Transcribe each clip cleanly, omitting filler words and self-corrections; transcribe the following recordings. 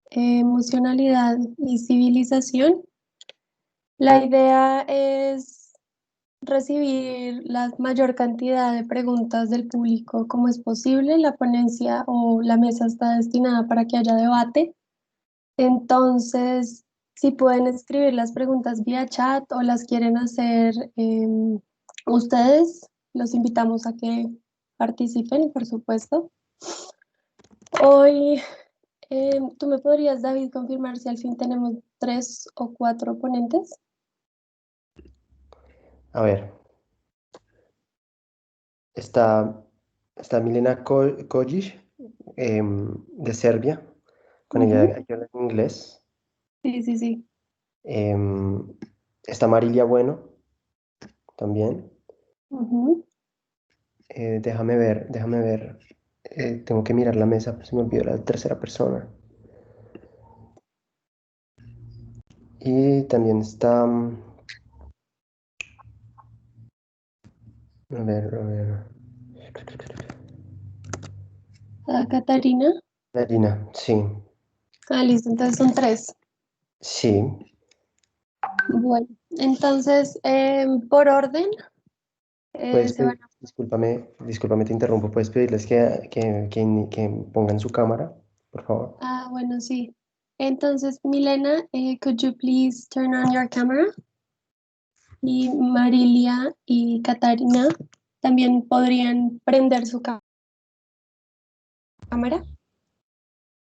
emocionalidad y civilización. La idea es recibir la mayor cantidad de preguntas del público como es posible. La ponencia o la mesa está destinada para que haya debate. Entonces, si pueden escribir las preguntas vía chat o las quieren hacer ustedes, los invitamos a que participen, por supuesto. Hoy, ¿tú me podrías, David, confirmar si al fin tenemos 3 o 4 ponentes? A ver, está, está Milena Kojic, de Serbia, con ella Ujú. hay que hablar en inglés. Sí, sí, sí. Em, Está Marilia Bueno también. Ujú. Déjame ver. Tengo que mirar la mesa, pues se me olvidó la tercera persona. Y también está, a ver, Ah, Catarina. Marina, sí, Ah, listo, entonces son 3. sí. Bueno, entonces, por orden, Puedes se van pedir, discúlpame, te interrumpo. Puedes pedirles que pongan su cámara, por favor. bueno, sí. Entonces, Milena, could you please turn on your camera? Y Marilia y Catarina también podrían prender su cámara.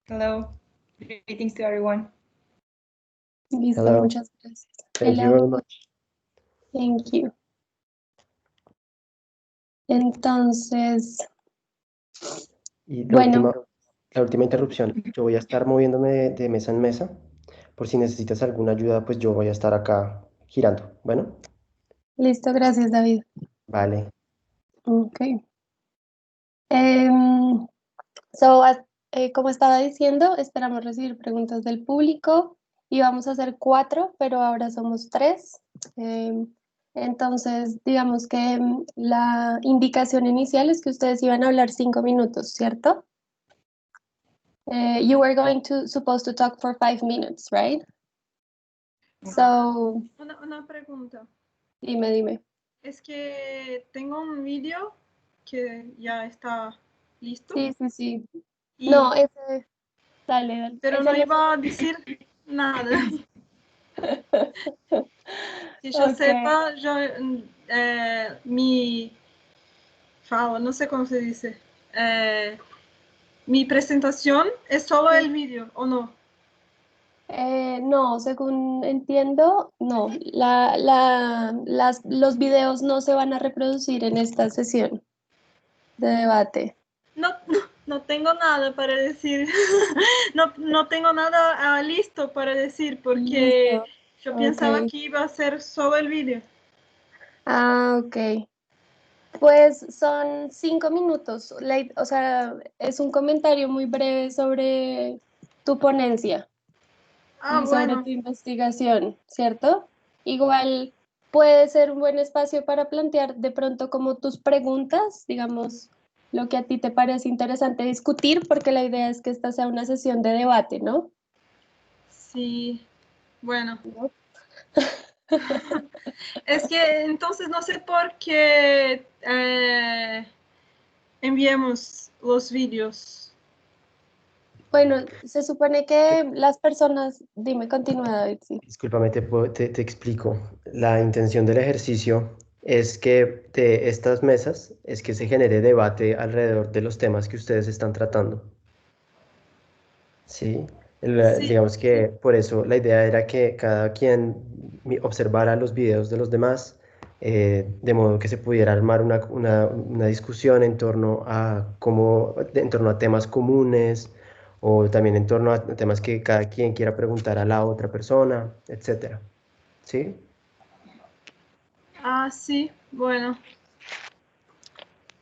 Hello, greetings to everyone. Listo, Hello, muchas gracias. thank you very Hello, much. thank you. Entonces, Y bueno, la última interrupción. Yo voy a estar moviéndome de mesa en mesa. Por si necesitas alguna ayuda, pues yo voy a estar acá girando. Bueno, listo, gracias, David. vale. Ok. Em, So, como estaba diciendo, esperamos recibir preguntas del público y vamos a hacer 4, pero ahora somos 3. Entonces, digamos que la indicación inicial es que ustedes iban a hablar 5 minutos, ¿cierto? You were going to supposed to talk for 5 minutes, right? So, Una pregunta. dime. Es que tengo un vídeo que ya está listo Sí. No, y dale. pero Ese no no es iba a decir nada. Que yo Ok. sepa, yo mi fala, no sé cómo se dice. Mi presentación es solo el vídeo, ¿o no? No, según entiendo, no. Los videos no se van a reproducir en esta sesión de debate. No tengo nada para decir. No tengo nada listo para decir porque Listo. yo Ok. pensaba que iba a ser solo el vídeo. Ok. Pues son 5 minutos. O sea, es un comentario muy breve sobre tu ponencia y sobre Bueno. tu investigación, ¿cierto? Igual puede ser un buen espacio para plantear de pronto como tus preguntas, digamos, lo que a ti te parece interesante discutir, porque la idea es que esta sea una sesión de debate, ¿no? Sí, bueno. ¿No? Es que entonces no sé por qué enviamos los vídeos. Bueno, se supone que las personas, dime, continúa, David, sí. Discúlpame, te explico. La intención del ejercicio es que de estas mesas es que se genere debate alrededor de los temas que ustedes están tratando. Sí, Sí, digamos que por eso la idea era que cada quien observara los videos de los demás, de modo que se pudiera armar una discusión en torno a en torno a temas comunes o también en torno a temas que cada quien quiera preguntar a la otra persona, etcétera. ¿Sí? sí, bueno.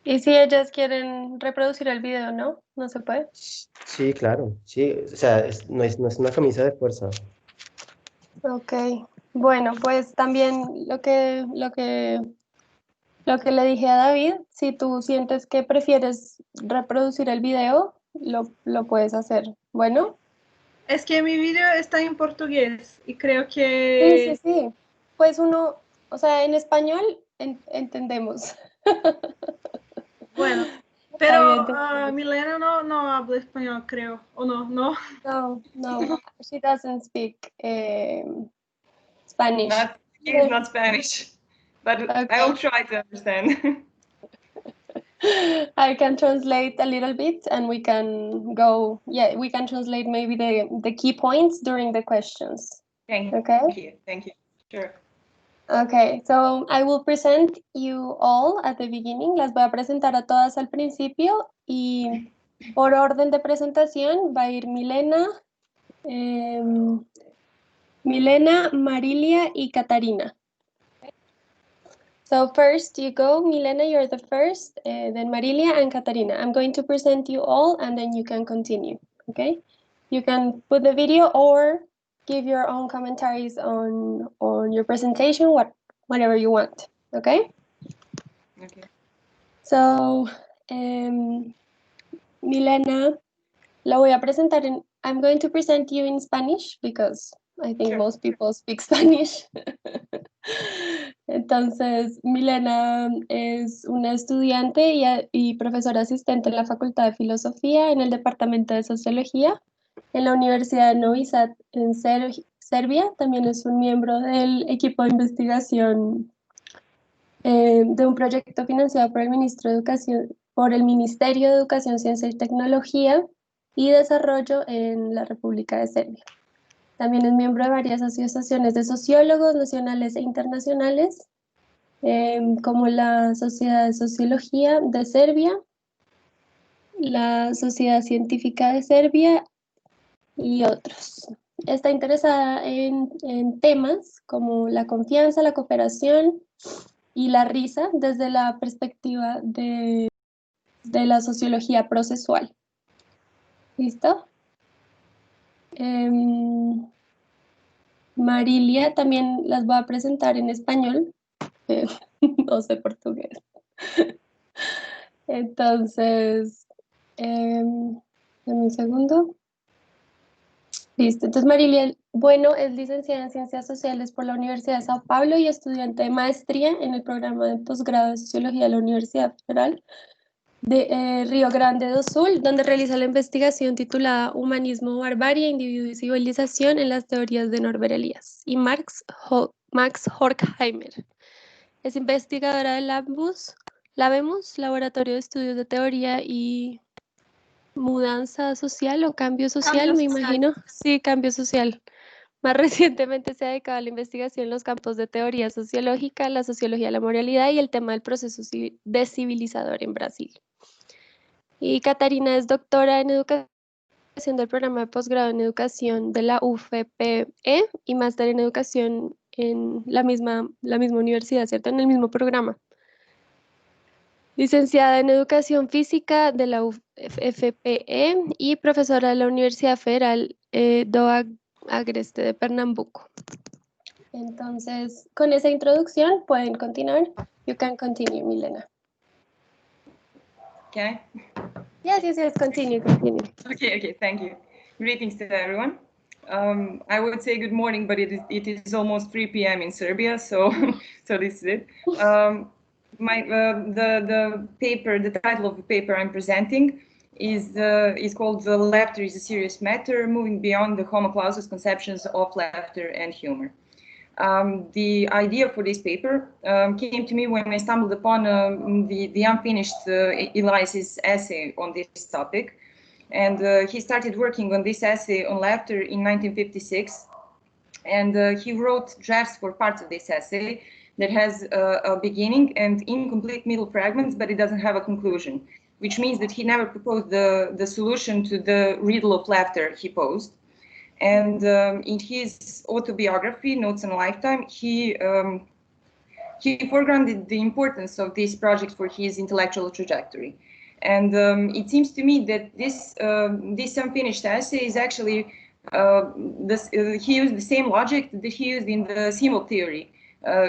Y si ellas quieren reproducir el video, ¿no? No se puede. Sí, claro, sí, o sea, no es una camisa de fuerza. Ok, bueno, pues también lo que le dije a David, si tú sientes que prefieres reproducir el video, lo puedes hacer. Bueno, Es que mi video está en portugués y creo que... Sí. Pues uno, o sea, en español entendemos. Bueno, Está pero bien, Milena no habla español, creo, ¿o no? No, she doesn't speak Spanish. He's not Spanish, but Okay. I will try to understand. I can translate a little bit and we can go, we can translate maybe the key points during the questions. Thank you. Sure. Okay, so I will present you all at the beginning. Las voy a presentar a todas al principio y por orden de presentación va a ir Milena, Marilia y Catarina. So first you go, Milena, you're the first, then Marilia and Catarina. I'm going to present you all and then you can continue, okay? You can put the video or give your own commentaries on your presentation, whatever you want, okay? Okay. So, Milena, la voy a presentar I'm going to present you in Spanish because I think most people speak Spanish. Entonces, Milena es una estudiante y profesora asistente en la Facultad de Filosofía en el Departamento de Sociología en la Universidad de Novi Sad en Serbia. También es un miembro del equipo de investigación de un proyecto financiado por el Ministerio de Educación, Ciencia y Tecnología y Desarrollo en la República de Serbia. También es miembro de varias asociaciones de sociólogos nacionales e internacionales, como la Sociedad de Sociología de Serbia, la Sociedad Científica de Serbia y otros. Está interesada en temas como la confianza, la cooperación y la risa desde la perspectiva de la sociología procesual. ¿Listo? Marilia también las voy a presentar en español, no sé portugués. Entonces, dame un segundo. Listo, entonces Marilia, bueno, es licenciada en Ciencias Sociales por la Universidad de Sao Paulo y estudiante de maestría en el programa de posgrado de Sociología de la Universidad Federal de Río Grande do Sul, donde realiza la investigación titulada Humanismo, Barbarie, Individuo y Civilización en las teorías de Norbert Elias y Max Horkheimer. Es investigadora del LABEMUS, Laboratorio de Estudios de Teoría y Mudanza Social o Cambio Social, me imagino. Sí, cambio social. Más recientemente se ha dedicado a la investigación en los campos de teoría sociológica, la sociología de la moralidad y el tema del proceso descivilizador en Brasil. Y Catarina es doctora en educación del programa de posgrado en educación de la UFPE y máster en educación en la misma universidad, ¿cierto? En el mismo programa. Licenciada en educación física de la UFPE y profesora de la Universidad Federal do Agreste de Pernambuco. Entonces, con esa introducción pueden continuar. You can continue, Milena. Okay. Yes, continue. Okay, thank you. Greetings to everyone. I would say good morning, but it is almost 3 p.m. in Serbia, so this is it. The paper, the title of the paper I'm presenting is called "Laughter is a Serious Matter: Moving Beyond the Homo Clausus Conceptions of Laughter and Humor." The idea for this paper came to me when I stumbled upon the unfinished Elias's essay on this topic. And he started working on this essay on laughter in 1956. And he wrote drafts for parts of this essay that has a beginning and incomplete middle fragments, but it doesn't have a conclusion, which means that he never proposed the solution to the riddle of laughter he posed. And in his autobiography, Notes on a Lifetime, he foregrounded the importance of this project for his intellectual trajectory. And it seems to me that this unfinished essay is actually he used the same logic that he used in the symbol theory,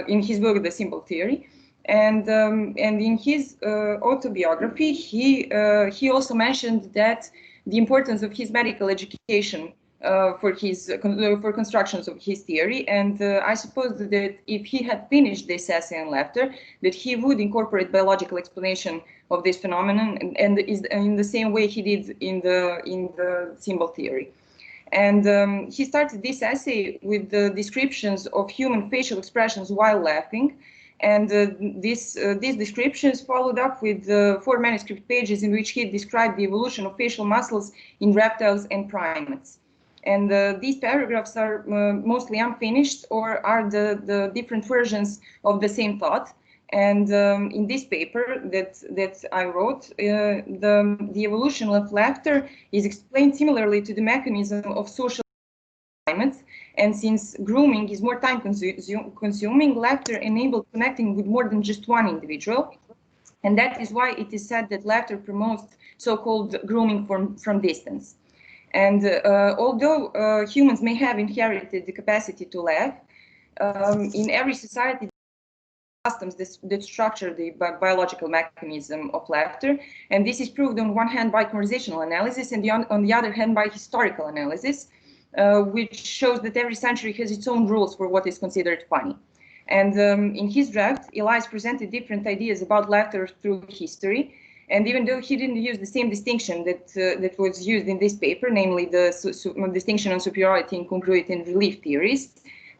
in his book, The Symbol Theory. And in his autobiography, he also mentioned that the importance of his medical education for constructions of his theory, and I suppose that if he had finished this essay on laughter, that he would incorporate biological explanation of this phenomenon, and is in the same way he did in the symbol theory. And he started this essay with the descriptions of human facial expressions while laughing, and these descriptions followed up with 4 manuscript pages in which he described the evolution of facial muscles in reptiles and primates. And these paragraphs are mostly unfinished or are the different versions of the same thought. And in this paper that I wrote, the evolution of laughter is explained similarly to the mechanism of social primates. And since grooming is more time consuming, laughter enabled connecting with more than just one individual. And that is why it is said that laughter promotes so-called grooming from distance. And although humans may have inherited the capacity to laugh, in every society, customs that structure the biological mechanism of laughter. And this is proved on one hand by conversational analysis and on the other hand by historical analysis, which shows that every century has its own rules for what is considered funny. And in his draft, Elias presented different ideas about laughter through history. And even though he didn't use the same distinction that was used in this paper, namely the distinction on superiority, incongruity, and relief theories,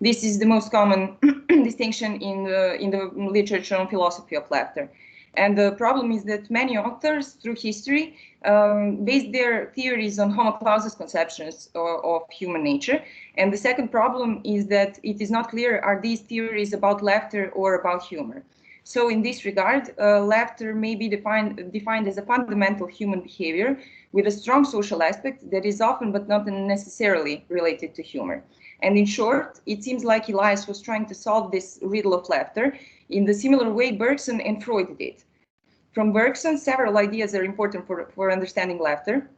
this is the most common distinction in the literature on philosophy of laughter. And the problem is that many authors through history based their theories on Homo clausus conceptions of human nature. And the second problem is that it is not clear, are these theories about laughter or about humor? So in this regard, laughter may be defined as a fundamental human behavior with a strong social aspect that is often but not necessarily related to humor. And in short, it seems like Elias was trying to solve this riddle of laughter in the similar way Bergson and Freud did. From Bergson, several ideas are important for understanding laughter,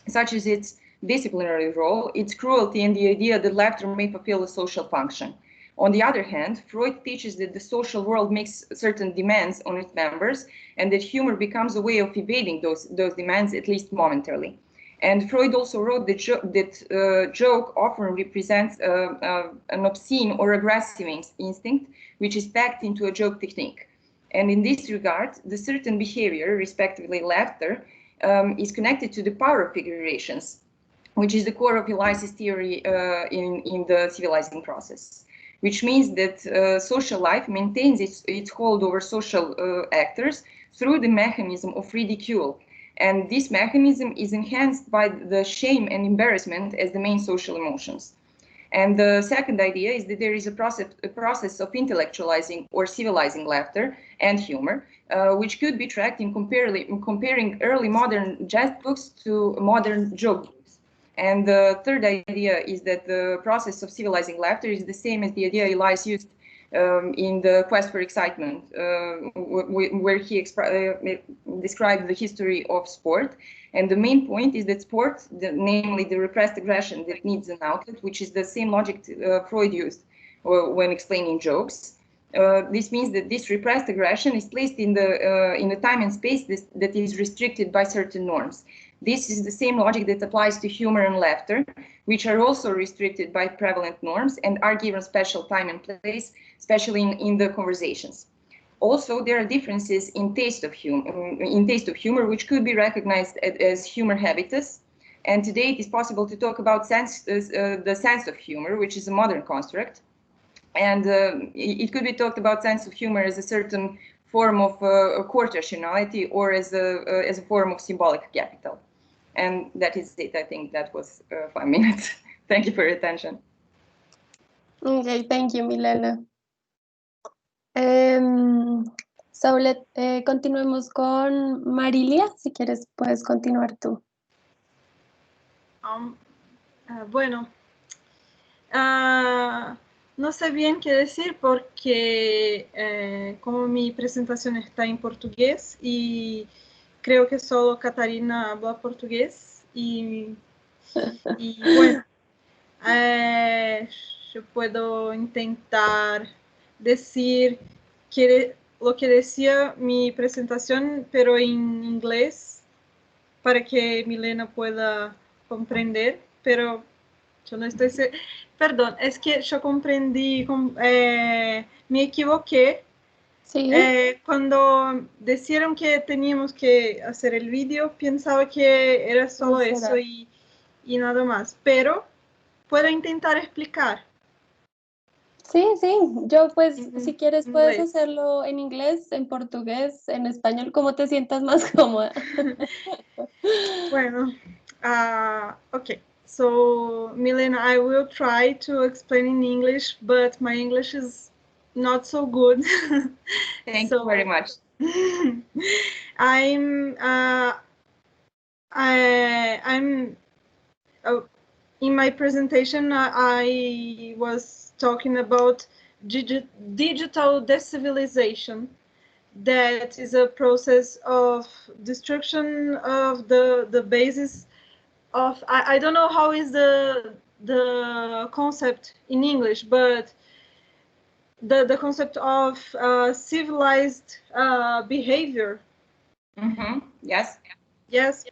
such as its disciplinary role, its cruelty, and the idea that laughter may fulfill a social function. On the other hand, Freud teaches that the social world makes certain demands on its members and that humor becomes a way of evading those demands, at least momentarily. And Freud also wrote that joke often represents an obscene or aggressive instinct, which is packed into a joke technique. And in this regard, the certain behavior, respectively laughter, is connected to the power of figurations, which is the core of Elias's theory in the civilizing process. Which means that social life maintains its hold over social actors through the mechanism of ridicule. And this mechanism is enhanced by the shame and embarrassment as the main social emotions. And the second idea is that there is a process of intellectualizing or civilizing laughter and humor, which could be tracked in comparing early modern jest books to modern joke books. And the third idea is that the process of civilizing laughter is the same as the idea Elias used in the Quest for Excitement, where he described the history of sport. And the main point is that sport, namely the repressed aggression that needs an outlet, which is the same logic Freud used when explaining jokes. This means that this repressed aggression is placed in the time and space that is restricted by certain norms. This is the same logic that applies to humor and laughter, which are also restricted by prevalent norms and are given special time and place, especially in the conversations. Also, there are differences in taste of humor, which could be recognized as humor habitus. And today it is possible to talk about the sense of humor, which is a modern construct. And it could be talked about sense of humor as a certain form of court rationality or as a form of symbolic capital. And that is it. I think that was 5 minutes. Thank you for your attention. Okay, thank you, Milena. So continuemos con Marilia. Si quieres, puedes continuar tú. Bueno, no sé bien qué decir porque como mi presentación está en portugués y creo que solo Catarina habla portugués y bueno, yo puedo intentar decir lo que decía mi presentación, pero en inglés, para que Milena pueda comprender, pero Yo no estoy Perdón, es que yo comprendí, me equivoqué. Sí. Cuando dijeron que teníamos que hacer el vídeo, pensaba que era solo eso y nada más. Pero puedo intentar explicar. Sí, sí. Yo pues, si quieres, puedes Inglés. hacerlo en inglés, en portugués, en español, como te sientas más cómoda. Bueno, okay. So, Milena, I will try to explain in English, but my English is not so good. Thank you very much. I'm in my presentation, I was talking about digital decivilization. That is a process of destruction of the basis of, I don't know how is the concept in English, but the concept of civilized behavior. Mm-hmm. Yes. Yes.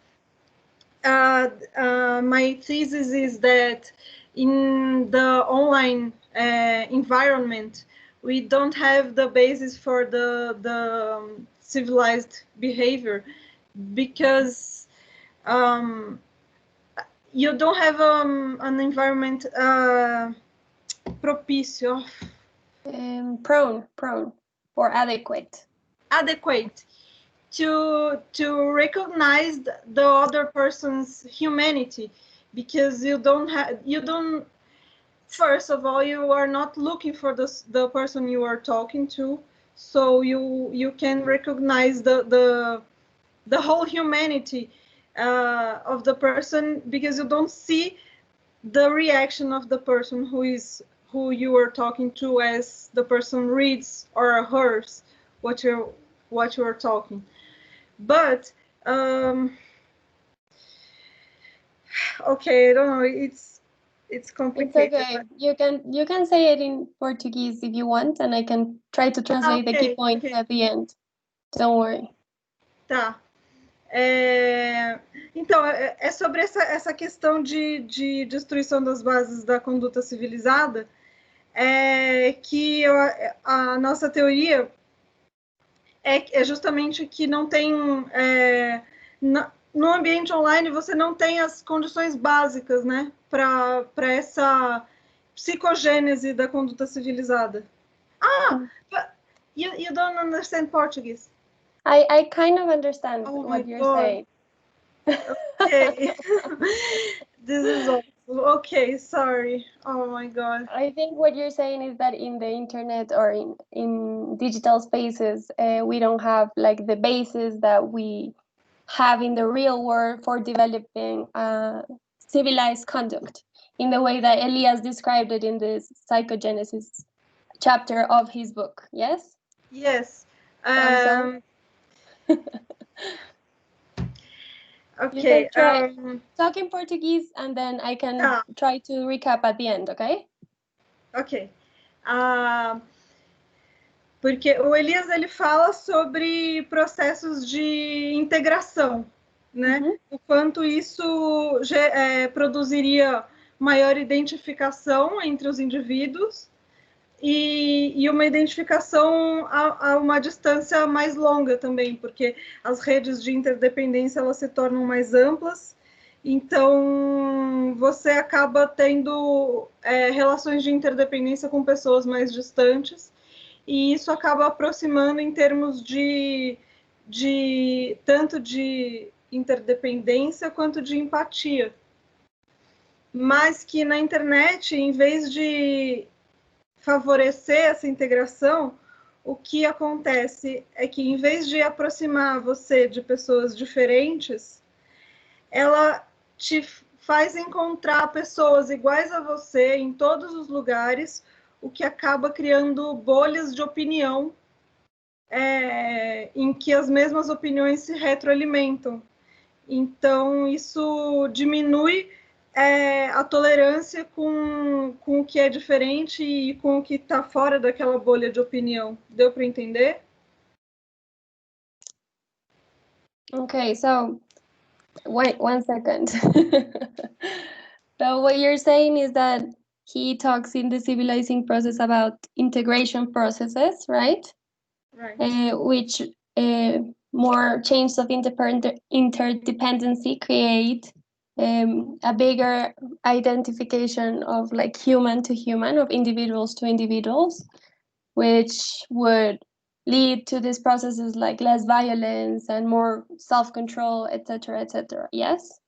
My thesis is that in the online environment, we don't have the basis for the civilized behavior, because you don't have an environment propicio, Prone, or adequate. Adequate to recognize the other person's humanity, because you don't, first of all, you are not looking for the person you are talking to, so you can recognize the whole humanity of the person, because you don't see the reaction of the person who you are talking to, as the person reads or hears what you are talking. But okay, I don't know, it's complicated. It's okay. You can say it in Portuguese if you want, and I can try to translate the key points at the end. Don't worry. Tá. Então, é sobre essa questão de destruição das bases da conduta civilizada, que a nossa teoria é justamente que não tem... no ambiente online, você não tem as condições básicas, né, para essa psicogênese da conduta civilizada. But you don't understand Portuguese? I kind of understand what you're saying. Okay. This is awful. Okay, sorry. Oh my God. I think what you're saying is that in the internet or in digital spaces, we don't have like the basis that we have in the real world for developing civilized conduct in the way that Elias described it in the psychogenesis chapter of his book. Yes? Yes. Okay. Talk in Portuguese, and then I can try to recap at the end, okay? Ok. Porque o Elias, ele fala sobre processos de integração, né? Uhum. O quanto isso produziria maior identificação entre os indivíduos e uma identificação a uma distância mais longa também, porque as redes de interdependência, elas se tornam mais amplas, então você acaba tendo relações de interdependência com pessoas mais distantes, e isso acaba aproximando em termos de tanto de interdependência quanto de empatia. Mas que na internet, em vez de favorecer essa integração, o que acontece é que, em vez de aproximar você de pessoas diferentes, ela te faz encontrar pessoas iguais a você em todos os lugares, o que acaba criando bolhas de opinião, em que as mesmas opiniões se retroalimentam. Então, isso diminui a tolerância com o que é diferente e com o que está fora daquela bolha de opinião. Deu para entender? Okay, so wait 1 second. So what you're saying is that he talks in the civilizing process about integration processes, right? Right. Which more chains of interdependency create a bigger identification of like human to human, of individuals to individuals, which would lead to these processes like less violence and more self-control, etc., etc. Yes?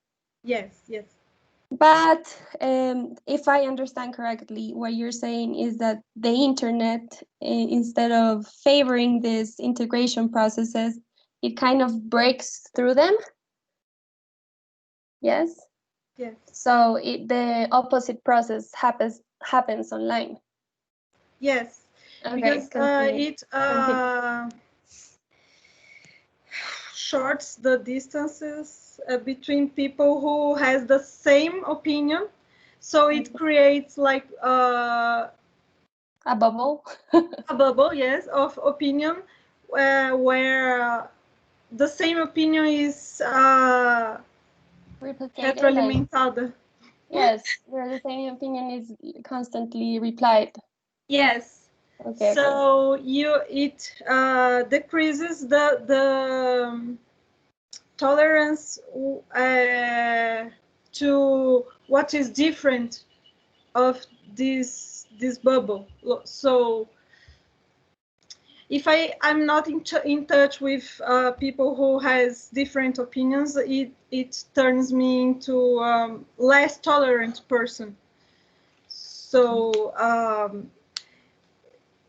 Yes, yes. But if I understand correctly, what you're saying is that the internet, instead of favoring these integration processes, it kind of breaks through them. Yes? Yes. So the opposite process happens online. Yes. Okay, Because continue. it shorts the distances between people who has the same opinion. So it creates like A bubble. a bubble, yes, of opinion where the same opinion is Replicated, retroalimentada. Yes, where the same opinion is constantly replied. Yes. Okay. So it decreases the tolerance to what is different of this bubble. So if I'm not in touch with people who has different opinions, it turns me into less tolerant person. So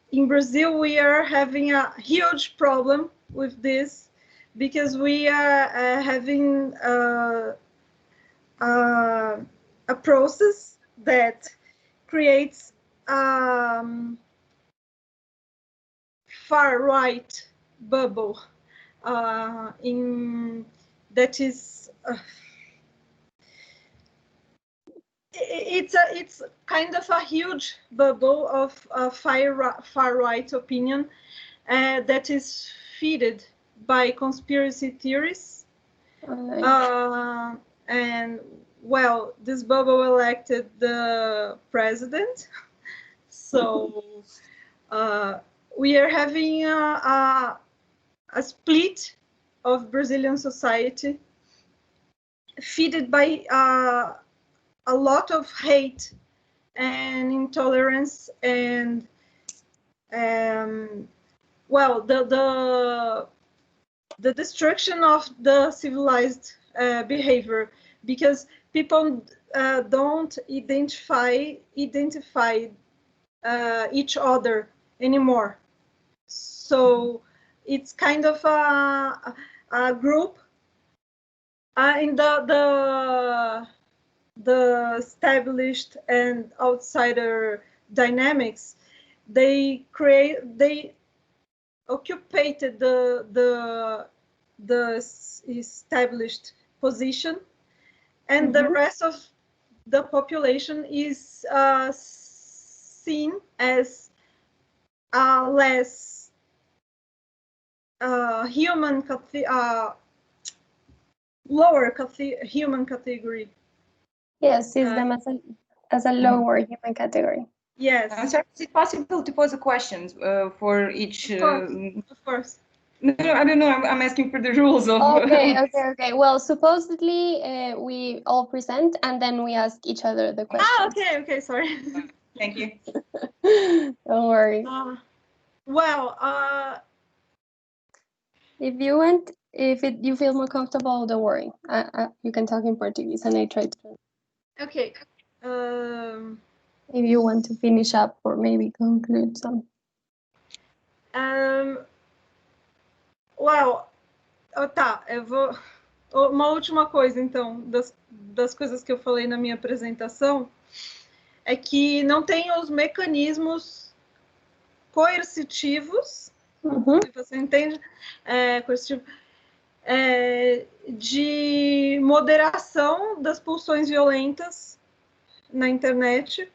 in Brazil, we are having a huge problem with this because we are having a process that creates far right bubble that is it's kind of a huge bubble of far right opinion that is fed by conspiracy theories. And well, this bubble elected the president, so we are having a split of Brazilian society fed by a lot of hate and intolerance and well, the destruction of the civilized behavior, because people don't identify each other anymore. So it's kind of a group in the established and outsider dynamics. They occupied the established position, and the rest of the population is seen as less human, lower human category. Yes, sees them as a lower human category. Yes. So is it possible to pose a question for each? Of course. No, I don't know. I'm asking for the rules of. Okay. Well, supposedly we all present and then we ask each other the questions. Okay. Sorry. Thank you. Don't worry. Well, if you want, you feel more comfortable, don't worry. You can talk in Portuguese and I try to. Okay. If you want to finish up or maybe conclude some. Well, tá, eu vou... Uma última coisa, então, das coisas que eu falei na minha apresentação, é que não tem os mecanismos coercitivos, se você entende, coercitivo, de moderação das pulsões violentas na internet,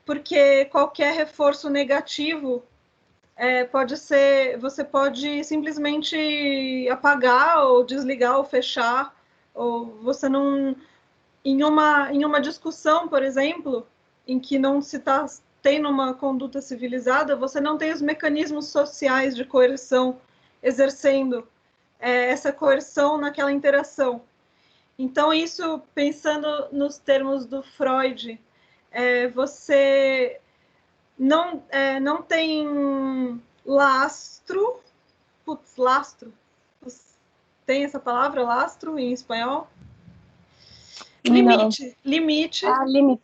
porque qualquer reforço negativo você pode simplesmente apagar ou desligar ou fechar, ou você não em uma discussão, por exemplo, em que não se está tendo uma conduta civilizada, você não tem os mecanismos sociais de coerção exercendo essa coerção naquela interação. Então, isso, pensando nos termos do Freud, você não tem lastro. Putz, lastro. Tem essa palavra, lastro, em espanhol? Limite. Limite. Ah, limite.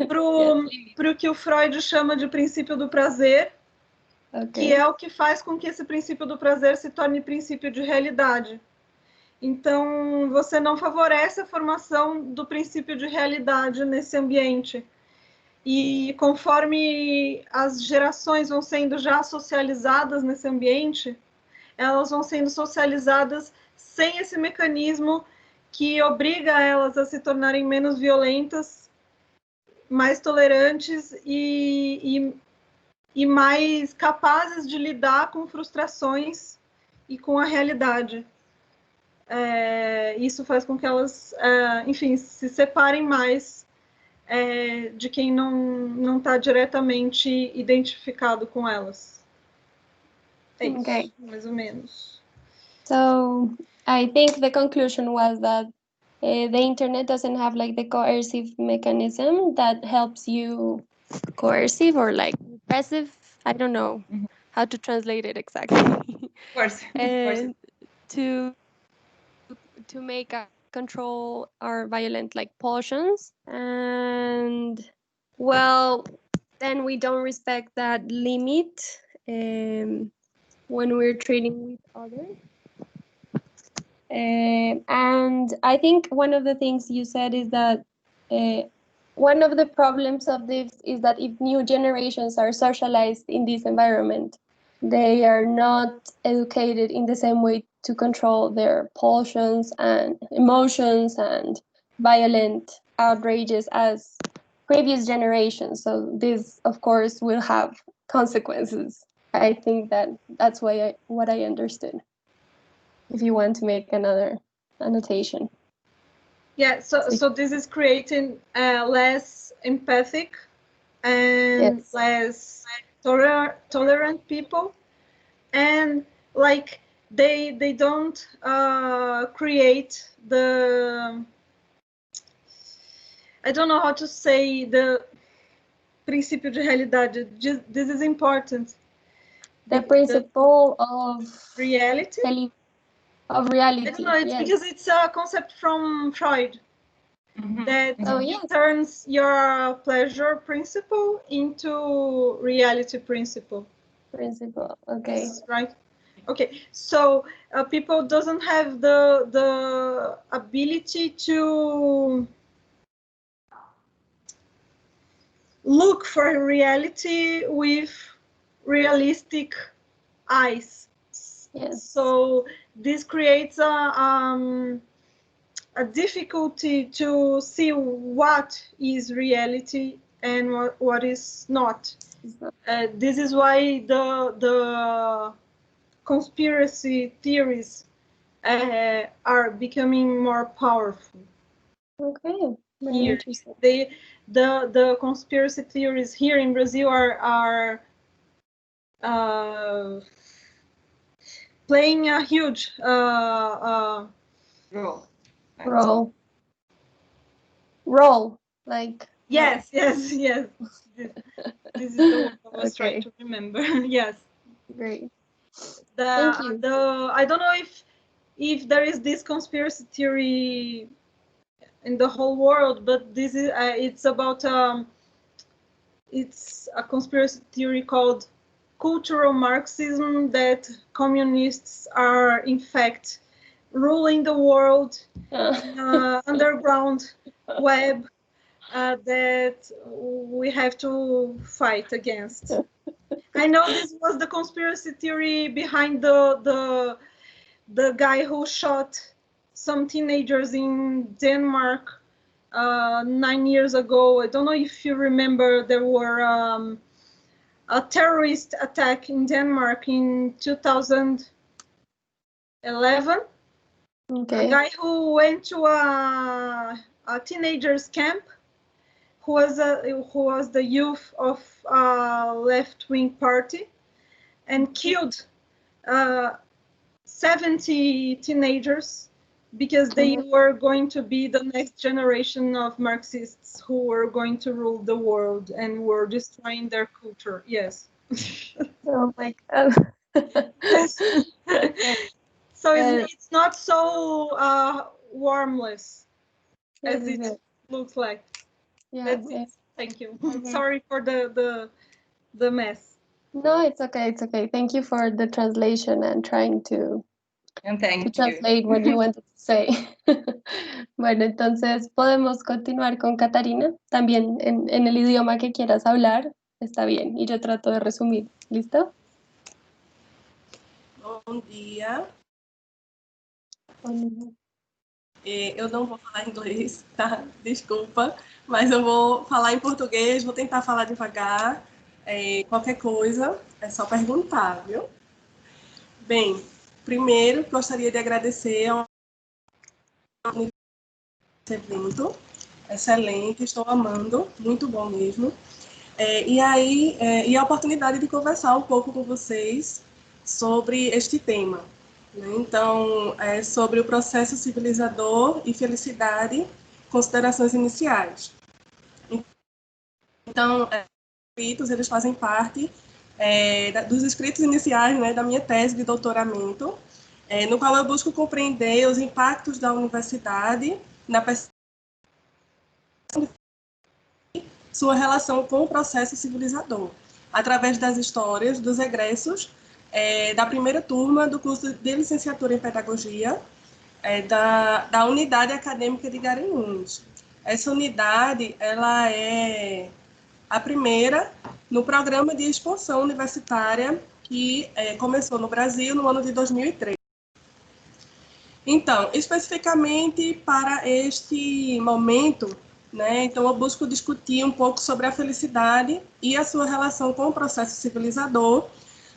Para o que o Freud chama de princípio do prazer, que é o que faz com que esse princípio do prazer se torne princípio de realidade. Então, você não favorece a formação do princípio de realidade nesse ambiente. E conforme as gerações vão sendo já socializadas nesse ambiente, elas vão sendo socializadas sem esse mecanismo que obriga elas a se tornarem menos violentas, mais tolerantes e mais capazes de lidar com frustrações e com a realidade. Isso faz com que elas, enfim, se separem mais de quem não está diretamente identificado com elas. É isso, mais ou menos. So I think the conclusion was that the internet doesn't have like the coercive mechanism that helps you coercive or like repressive. I don't know how to translate it exactly. Of course. To make a control our violent like pulsions, and well, then we don't respect that limit when we're trading with others. And I think one of the things you said is that one of the problems of this is that if new generations are socialized in this environment, they are not educated in the same way to control their pulsions and emotions and violent outrages as previous generations. So this, of course, will have consequences. I think that's what I understood. If you want to make another annotation. Yeah, so this is creating less empathic and less tolerant people, and like they don't create the, I don't know how to say, the princípio de realidade. This is important. The principle of reality. Of reality. I don't know, it's because it's a concept from Freud that turns your pleasure principle into reality principle. Okay. Yes, right. Okay, so people doesn't have the ability to look for reality with realistic eyes. Yes. So this creates a difficulty to see what is reality and what is not. This is why the conspiracy theories are becoming more powerful. Okay, very here. interesting. The conspiracy theories here in Brazil are playing a huge role, like yes. This is the one I was trying to remember. Yes, great. Thank you. I don't know if there is this conspiracy theory in the whole world, but this is it's about it's a conspiracy theory called cultural Marxism, that communists are in fact ruling the world underground web that we have to fight against. I know this was the conspiracy theory behind the guy who shot some teenagers in Denmark 9 years ago. I don't know if you remember, there were a terrorist attack in Denmark in 2011. Okay. A guy who went to a a teenagers camp, who was the youth of a left-wing party, and killed 70 teenagers because they were going to be the next generation of Marxists who were going to rule the world and were destroying their culture. Yes. Oh my God. Yes. So it's not so warmless as it looks like. Yeah, That's it. Thank you. I'm Okay. sorry for the mess. No, it's okay. It's okay. Thank you for the translation and trying to And thank you. translate what you wanted to say. Bueno, entonces podemos continuar con Catarina. También en el idioma que quieras hablar, está bien. Y yo trato de resumir. ¿Listo? Bom dia. Bom Eu não vou falar inglês, tá? Desculpa, mas eu vou falar em português, vou tentar falar devagar. Qualquer coisa, é só perguntar, viu? Bem, primeiro gostaria de agradecer ao evento, excelente, estou amando, muito bom mesmo. E a oportunidade de conversar um pouco com vocês sobre este tema. Então, é sobre o processo civilizador e felicidade, considerações iniciais. Então, eles fazem parte dos escritos iniciais, né, da minha tese de doutoramento, no qual eu busco compreender os impactos da universidade na percepção de sua relação com o processo civilizador, através das histórias dos egressos da primeira turma do curso de licenciatura em pedagogia da unidade acadêmica de Garanhuns. Essa unidade ela é a primeira no programa de expansão universitária que começou no Brasil no ano de 2003. Então, especificamente para este momento, né, então eu busco discutir um pouco sobre a felicidade e a sua relação com o processo civilizador,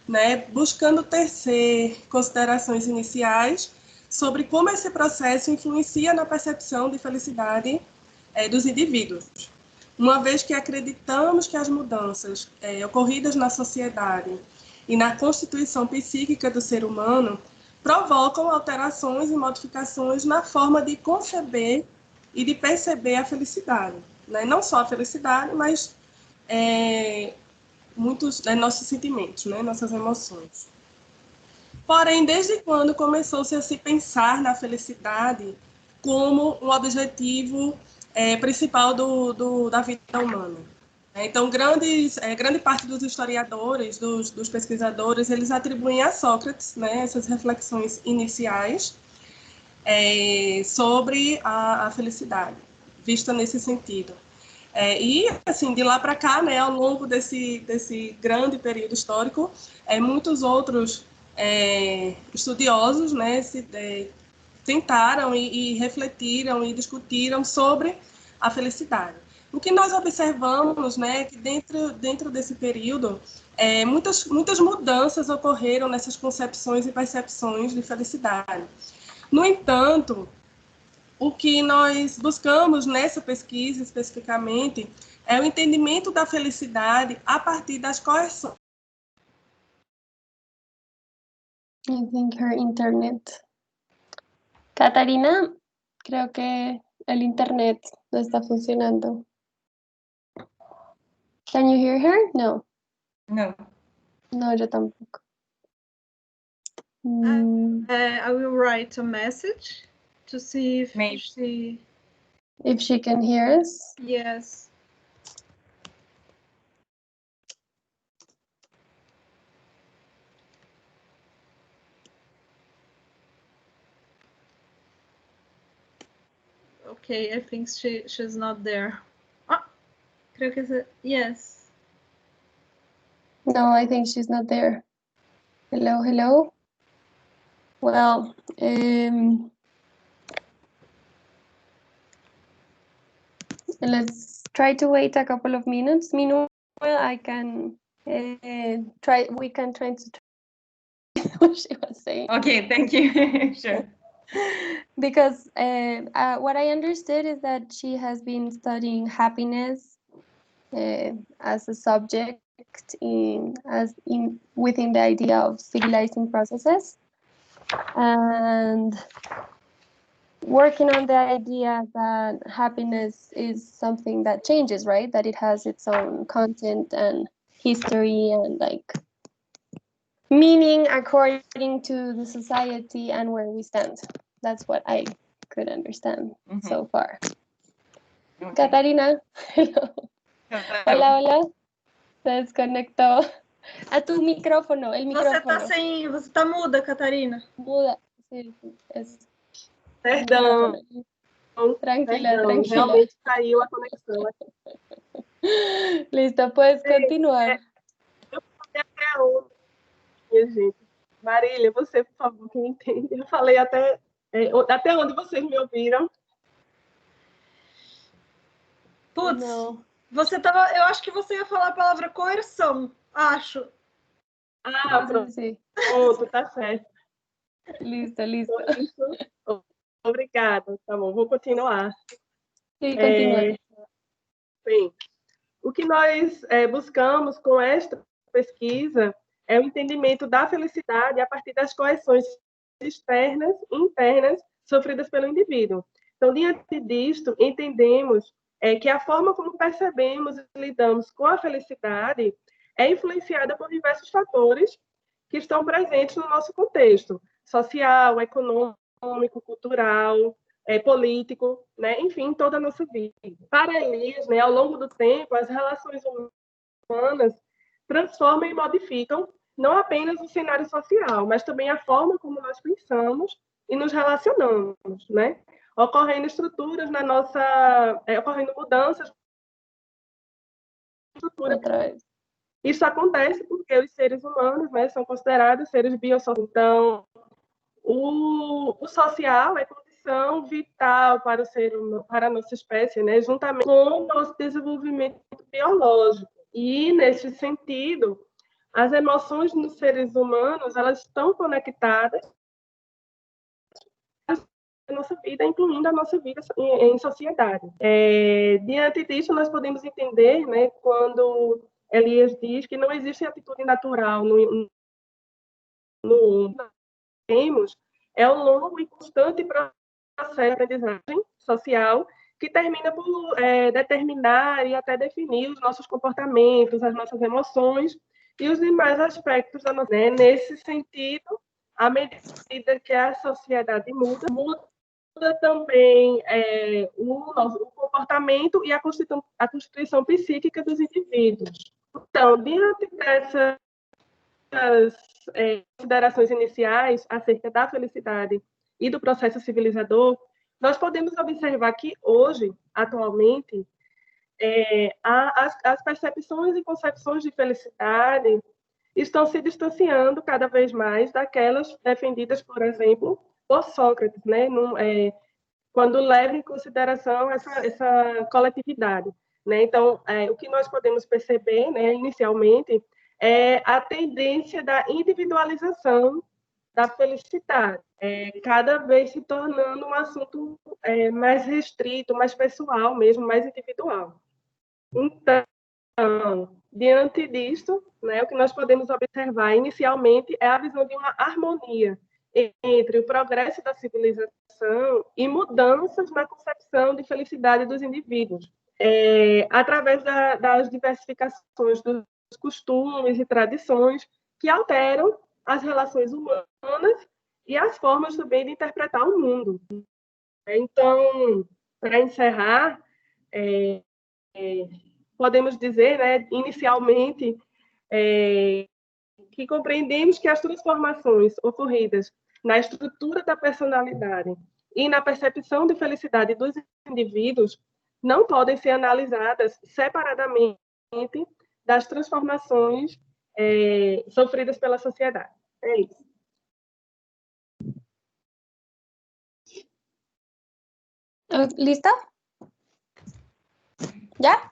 né, buscando tecer considerações iniciais sobre como esse processo influencia na percepção de felicidade dos indivíduos. Uma vez que acreditamos que as mudanças ocorridas na sociedade e na constituição psíquica do ser humano provocam alterações e modificações na forma de conceber e de perceber a felicidade, né? Não só a felicidade, mas muitos nossos sentimentos, né? Nossas emoções. Porém, desde quando começou-se a se pensar na felicidade como um objetivo principal da vida humana? Então, grande parte dos historiadores, dos pesquisadores, eles atribuem a Sócrates, né, essas reflexões iniciais sobre a felicidade, vista nesse sentido. E, assim, de lá para cá, né, ao longo desse grande período histórico, muitos outros estudiosos, né, tentaram e refletiram e discutiram sobre a felicidade. O que nós observamos, né, é que dentro desse período, muitas mudanças ocorreram nessas concepções e percepções de felicidade. No entanto, o que nós buscamos nessa pesquisa, especificamente, é o entendimento da felicidade a partir das coerções. I think her internet. Catarina, creo que el internet no está funcionando. Can you hear her? No. No. No, yo tampoco. I will write a message to see if If she can hear us. Yes. Okay, I think she's not there. Creo que yes. No, I think she's not there. Hello, hello. Well, let's try to wait a couple of minutes. Meanwhile, I can we can try to what she was saying. Okay, thank you. Sure. Because what I understood is that she has been studying happiness as a subject within the idea of civilizing processes, and working on the idea that happiness is something that changes, right? That it has its own content and history and like meaning according to the society and where we stand. That's what I could understand so far. Okay. Catarina, hello. Hola, hola. Se desconectó. A tu micrófono, el micrófono. Você tá muda, Catarina. Muda. Sí, es. Perdão. Tranquila, Perdão, tranquila. realmente caiu a conexão. Listo, puedes continuar. Eu falei até onde, minha gente. Marília, você, por favor, que me entende. Eu falei até onde vocês me ouviram. Putz, Não. eu acho que você ia falar a palavra coerção, acho. Ah, pronto, Sí. Pronto, tá certo. Listo, listo. Isso. Obrigada, tá bom, vou continuar. Sí, continúa. Bem, o que nós buscamos com esta pesquisa é o entendimento da felicidade a partir das correções externas e internas sofridas pelo indivíduo. Então, diante disto, entendemos que a forma como percebemos e lidamos com a felicidade é influenciada por diversos fatores que estão presentes no nosso contexto social, econômico, cultural, político, né? Enfim, toda a nossa vida. Para Elias, né, ao longo do tempo, as relações humanas transformam e modificam não apenas o cenário social, mas também a forma como nós pensamos e nos relacionamos, né? Ocorrendo estruturas na nossa... ocorrendo mudanças na estrutura. Outra vez. Isso acontece porque os seres humanos, né, são considerados seres biosociais. Então, o social é condição vital para o ser humano, para a nossa espécie, né, juntamente com o nosso desenvolvimento biológico. E, nesse sentido, as emoções nos seres humanos, elas estão conectadas à nossa vida, incluindo a nossa vida em sociedade. Diante disso, nós podemos entender, né, quando Elias diz que não existe atitude natural no temos é o longo e constante processo de aprendizagem social que termina por determinar e até definir os nossos comportamentos, as nossas emoções e os demais aspectos da nossa vida. Nesse sentido, à medida que a sociedade muda também o comportamento e a constituição psíquica dos indivíduos. Então, diante dessas considerações iniciais acerca da felicidade e do processo civilizador, nós podemos observar que hoje, atualmente, as percepções e concepções de felicidade estão se distanciando cada vez mais daquelas defendidas, por exemplo, por Sócrates, né? Quando leva em consideração essa coletividade, né? Então, o que nós podemos perceber, né, inicialmente, é a tendência da individualização da felicidade, cada vez se tornando um assunto mais restrito, mais pessoal mesmo, mais individual. Então, diante disso, né, o que nós podemos observar inicialmente é a visão de uma harmonia entre o progresso da civilização e mudanças na concepção de felicidade dos indivíduos, através das diversificações dos costumes e tradições que alteram as relações humanas e as formas também de interpretar o mundo. Então, para encerrar, podemos dizer, né, inicialmente, que compreendemos que as transformações ocorridas na estrutura da personalidade e na percepção de felicidade dos indivíduos não podem ser analisadas separadamente das transformações sofridas pela sociedade. É isso. ¿Lista? ¿Ya?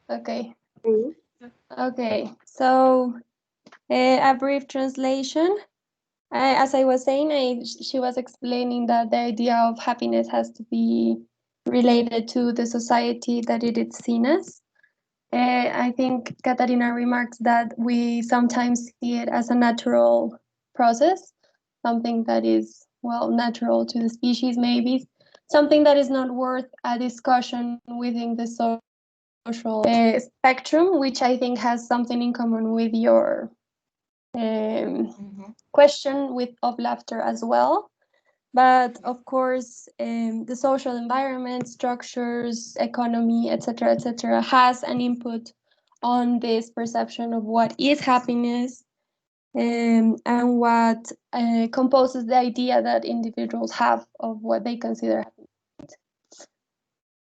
Okay. Okay, so a brief translation. as I was saying, she was explaining that the idea of happiness has to be related to the society that it is seen as. I think Katarina remarks that we sometimes see it as a natural process, something that is, well, natural to the species, maybe, something that is not worth a discussion within the social spectrum, which I think has something in common with your question of laughter as well. But of course, the social environment, structures, economy, etc., has an input on this perception of what is happiness, and what composes the idea that individuals have of what they consider happiness.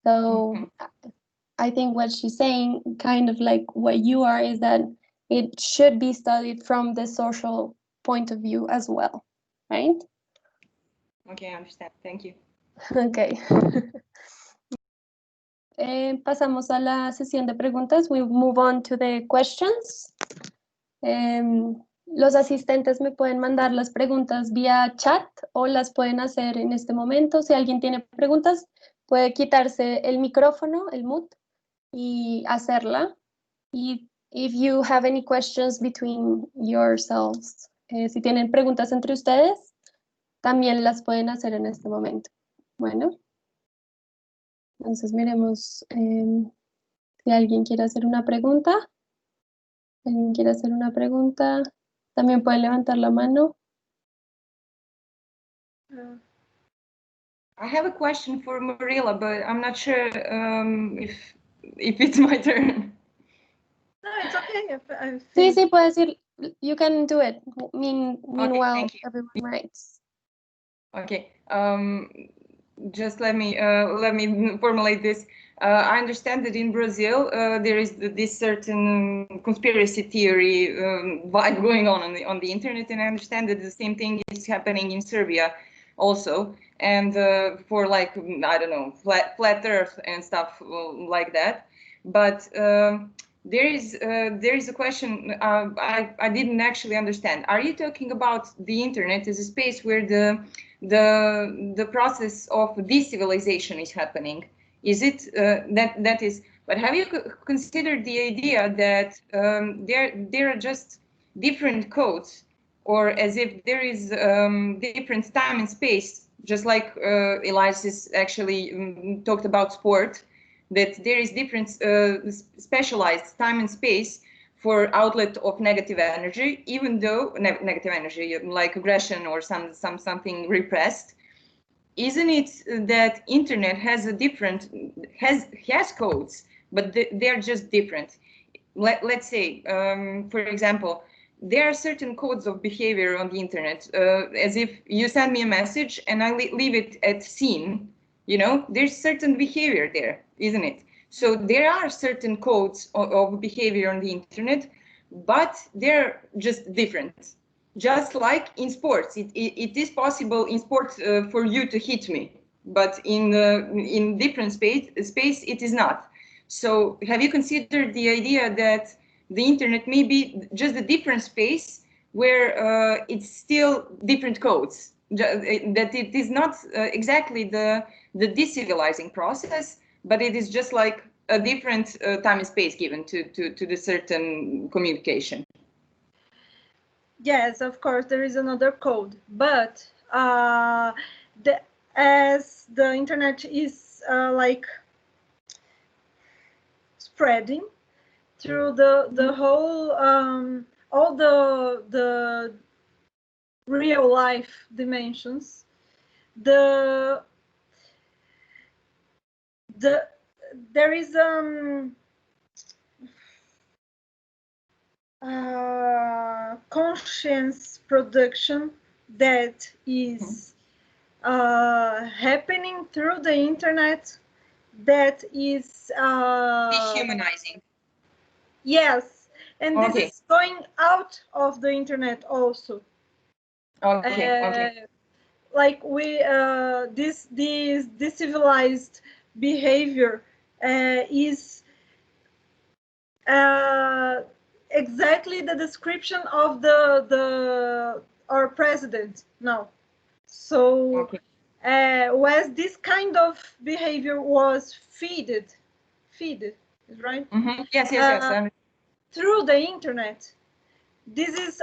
So I think what she's saying, kind of like what you are, is that it should be studied from the social point of view as well, right? Okay, I understand. Thank you. Okay. Pasamos a la sesión de preguntas. We move on to the questions. Los asistentes me pueden mandar las preguntas vía chat o las pueden hacer en este momento. Si alguien tiene preguntas, puede quitarse el micrófono, el mute, y hacerla. Y if you have any questions between yourselves, si tienen preguntas entre ustedes, también las pueden hacer en este momento. Bueno. Entonces miremos si alguien quiere hacer una pregunta. ¿Alguien quiere hacer una pregunta? También pueden levantar la mano. I have a question for Marilla, but I'm not sure if it's my turn. No, it's okay. Sí, puedes decir. You can do it. Meanwhile, okay, everyone writes. Okay. Just let me formulate this. I understand that in Brazil there is this certain conspiracy theory vibe going on the internet, and I understand that the same thing is happening in Serbia also, and for like, I don't know, flat Earth and stuff like that. But there is a question I didn't actually understand. Are you talking about the internet as a space where the process of decivilization is happening? Is it that is? But have you considered the idea that there are just different codes, or as if there is different time and space, just like Elias actually talked about sport, that there is different specialized time and space for outlet of negative energy, even though negative energy like aggression or something repressed. Isn't it that internet has a different has codes, but they're just different? Let's say, for example, there are certain codes of behavior on the internet, as if you send me a message and I leave it at seen. You know, there's certain behavior there, isn't it? So there are certain codes of behavior on the internet, but they're just different. Just like in sports, it is possible in sports for you to hit me, but in different space it is not. So have you considered the idea that the internet may be just a different space where it's still different codes, that it is not exactly the decivilizing process, but it is just like a different time and space given to the certain communication? Yes, of course, there is another code, but as the internet is like spreading through the whole all the real life dimensions, there is conscience production that is happening through the internet, that is Dehumanizing. Yes, and Okay. this is going out of the internet also. Okay. Like this civilized behavior is exactly the description of our president now. So was this kind of behavior was feeded, right? Mm-hmm. Yes. Through the internet. This is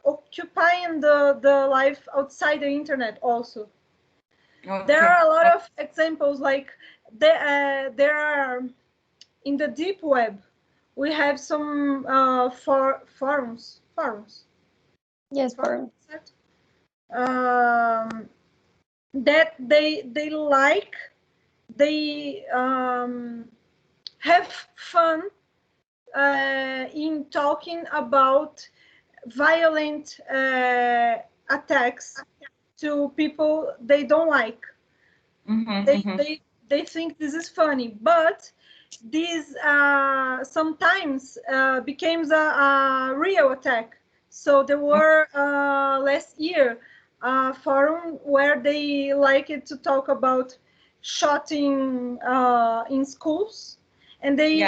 occupying the life outside the internet also. Okay. There are a lot of examples, like there are in the deep web. We have some forums. Yes, forums. That they have fun in talking about violent attacks to people they don't like. They think this is funny, but this sometimes becomes a real attack. So there were last year a forum where they liked to talk about shooting in schools, and they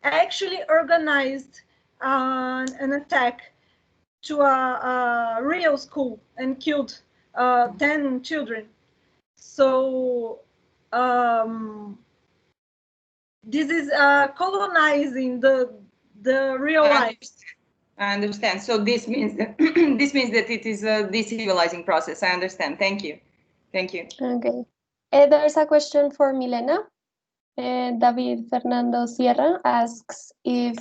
actually organized an attack to a real school and killed 10 children. So this is colonizing the real life. I understand. So this means that it is a decivilizing process. I understand. Thank you. Okay. There's a question for Milena. David Fernando Sierra asks if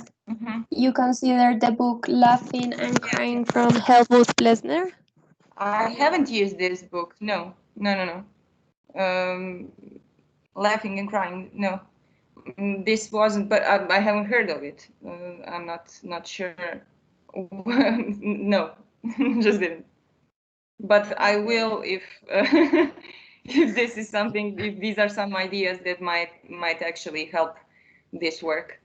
you consider the book Laughing and Crying from Helmut Plessner. I haven't used this book. No. Laughing and Crying, no. This wasn't, but I haven't heard of it. I'm not sure. No, just didn't. But I will if if this is something, if these are some ideas that might actually help this work.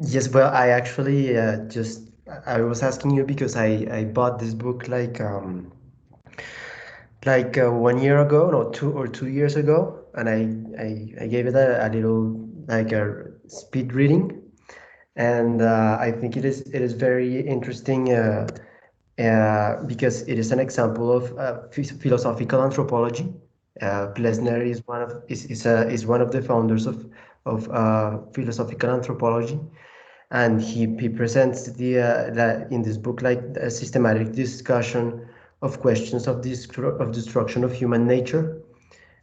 Yes, well, I actually I was asking you because I bought this book like 1 year ago, no, 2 years ago, and I gave it a little like a speed reading, and I think it is very interesting because it is an example of philosophical anthropology. Plessner is one of the founders of philosophical anthropology, and he presents in this book like a systematic discussion of questions of destruction of human nature,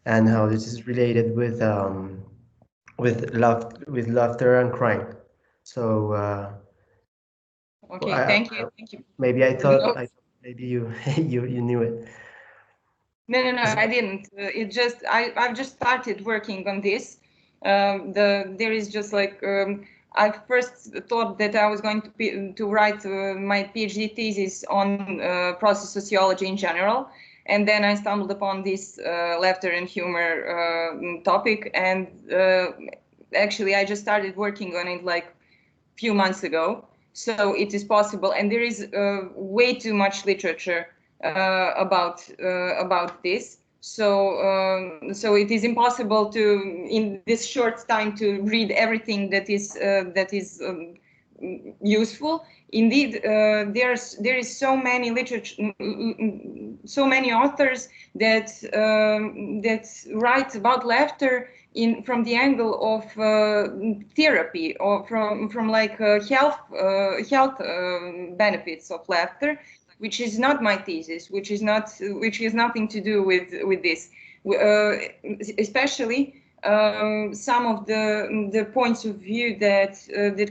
and how this is related with laughter and crying. So thank you. Maybe I thought maybe you you knew it. No, I didn't. I've just started working on this. There is just like I first thought that I was going to write my PhD thesis on process sociology in general, and then I stumbled upon this laughter and humor topic, and actually I just started working on it like a few months ago. So it is possible, and there is way too much literature about this. So it is impossible to, in this short time, to read everything that is useful. Indeed, there is so many literature, so many authors that write about laughter from the angle of therapy, or from like health benefits of laughter, which is not my thesis, which has nothing to do with this. Especially some of the points of view that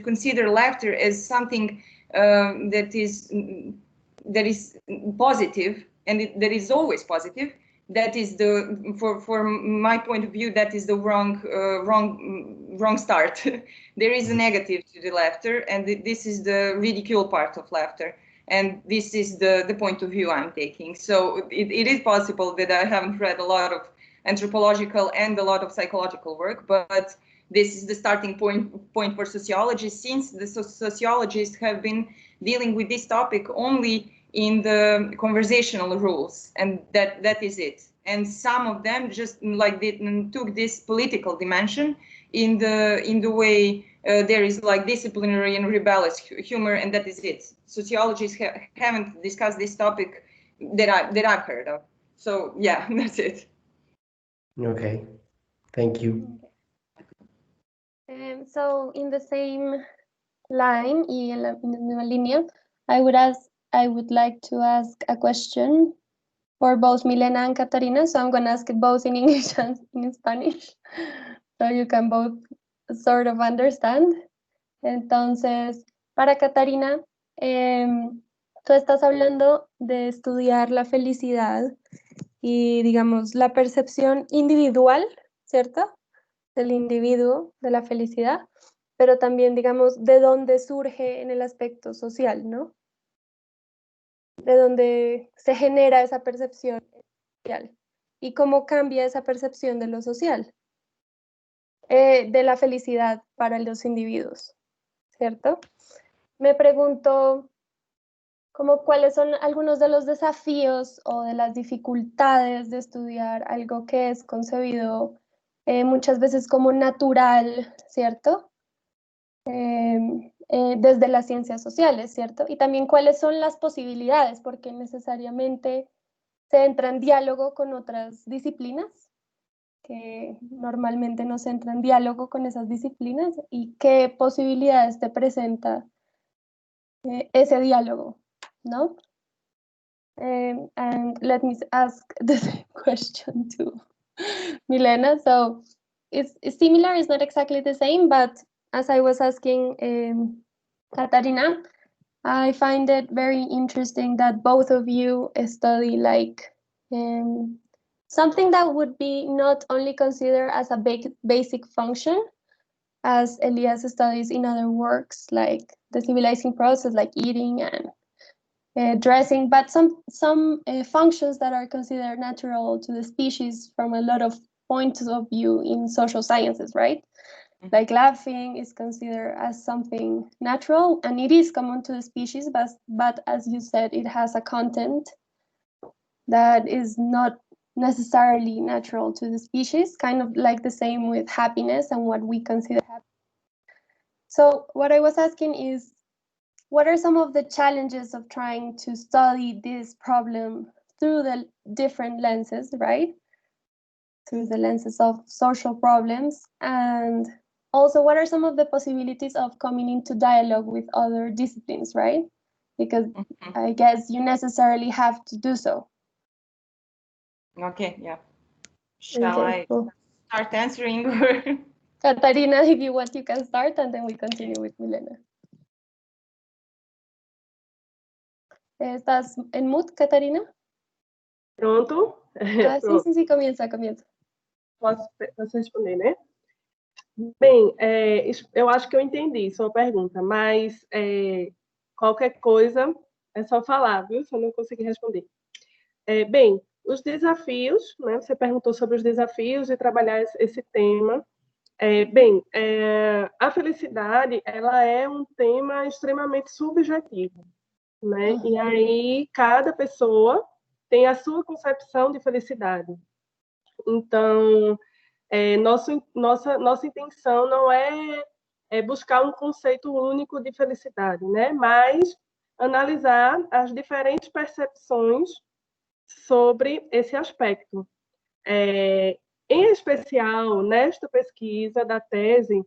consider laughter as something that is positive, and that is always positive. That is for my point of view, that is the wrong start. There is a negative to the laughter, and this is the ridicule part of laughter. And this is the point of view I'm taking. So it is possible that I haven't read a lot of anthropological and a lot of psychological work, but this is the starting point for sociology, since the sociologists have been dealing with this topic only in the conversational rules, and that is it. And some of them just like took this political dimension in the way there is like disciplinary and rebellious humor, and that is it. Sociologists haven't discussed this topic that I've heard of. So yeah, that's it. Okay, thank you. So in the same line, y en la misma línea, I would like to ask a question for both Milena and Catarina. So I'm going to ask it both in English and in Spanish, so you can both sort of understand. Entonces, para Catarina, tú estás hablando de estudiar la felicidad y, digamos, la percepción individual, ¿cierto? Del individuo, de la felicidad, pero también, digamos, de dónde surge en el aspecto social, ¿no? De dónde se genera esa percepción social y cómo cambia esa percepción de lo social, de la felicidad para los individuos, ¿cierto? Me pregunto cuáles son algunos de los desafíos o de las dificultades de estudiar algo que es concebido muchas veces como natural, ¿cierto? Desde las ciencias sociales, ¿cierto? Y también cuáles son las posibilidades, porque necesariamente se entra en diálogo con otras disciplinas, que normalmente no se entra en diálogo con esas disciplinas, y qué posibilidades te presenta ese diálogo, ¿no? And let me ask the same question to Milena. So it's similar, it's not exactly the same, but as I was asking Catarina, I find it very interesting that both of you study like something that would be not only considered as a basic function, as Elias studies in other works like the civilizing process, like eating and dressing, but some functions that are considered natural to the species from a lot of points of view in social sciences, right? Like laughing is considered as something natural, and it is common to the species, but as you said, it has a content that is not necessarily natural to the species, kind of like the same with happiness and what we consider happy. So what I was asking is, what are some of the challenges of trying to study this problem through the different lenses, right? Through the lenses of social problems, and also what are some of the possibilities of coming into dialogue with other disciplines, right? Because I guess you necessarily have to do so. Okay, yeah. Shall I start answering? Catarina, if you want, you can start, and then we continue with Milena. ¿Estás en mute, Catarina? Pronto? Pronto. Sí, comienza. Posso responder, né? Bem, eu acho que eu entendi sua pergunta, mas qualquer coisa é só falar, viu? Se eu não conseguir responder. Bem, os desafios, né? Você perguntou sobre os desafios de trabalhar esse tema. A felicidade, ela é um tema extremamente subjetivo, né? E aí cada pessoa tem a sua concepção de felicidade. Então, nossa intenção não é buscar um conceito único de felicidade, né? Mas analisar as diferentes percepções sobre esse aspecto. Em especial, nesta pesquisa da tese,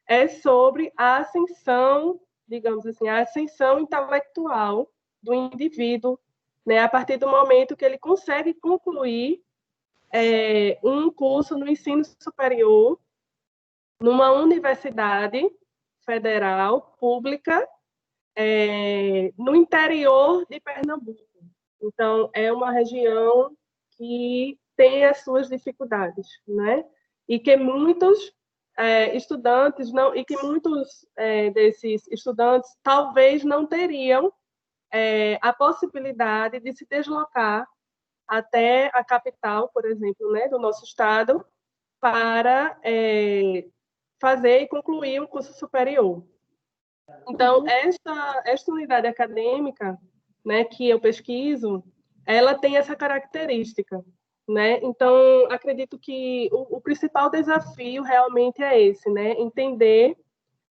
é sobre a ascensão, digamos assim, a ascensão intelectual do indivíduo, né? A partir do momento que ele consegue concluir um curso no ensino superior numa universidade federal, pública, no interior de Pernambuco. Então, é uma região que tem as suas dificuldades, né? E que muitos estudantes muitos desses estudantes talvez não teriam a possibilidade de se deslocar até a capital, por exemplo, né, do nosso estado, para fazer e concluir um curso superior. Então, esta unidade acadêmica, né, que eu pesquiso, ela tem essa característica, né? Então, acredito que o principal desafio realmente é esse, né? Entender,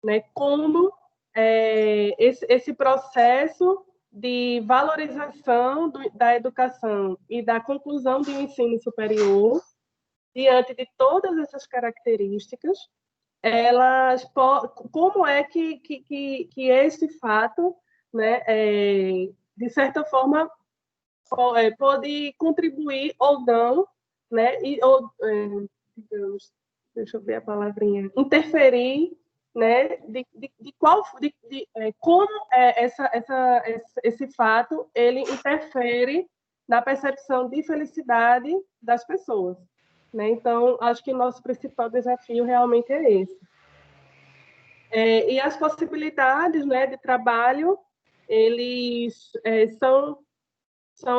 né, como esse processo de valorização da educação e da conclusão do ensino superior, diante de todas essas características, como é que esse fato, né, de certa forma, pode contribuir ou não, né, digamos, deixa eu ver a palavrinha, interferir, né, como esse fato ele interfere na percepção de felicidade das pessoas, né? Então, acho que nosso principal desafio realmente é esse. E as possibilidades, né, de trabalho, eles são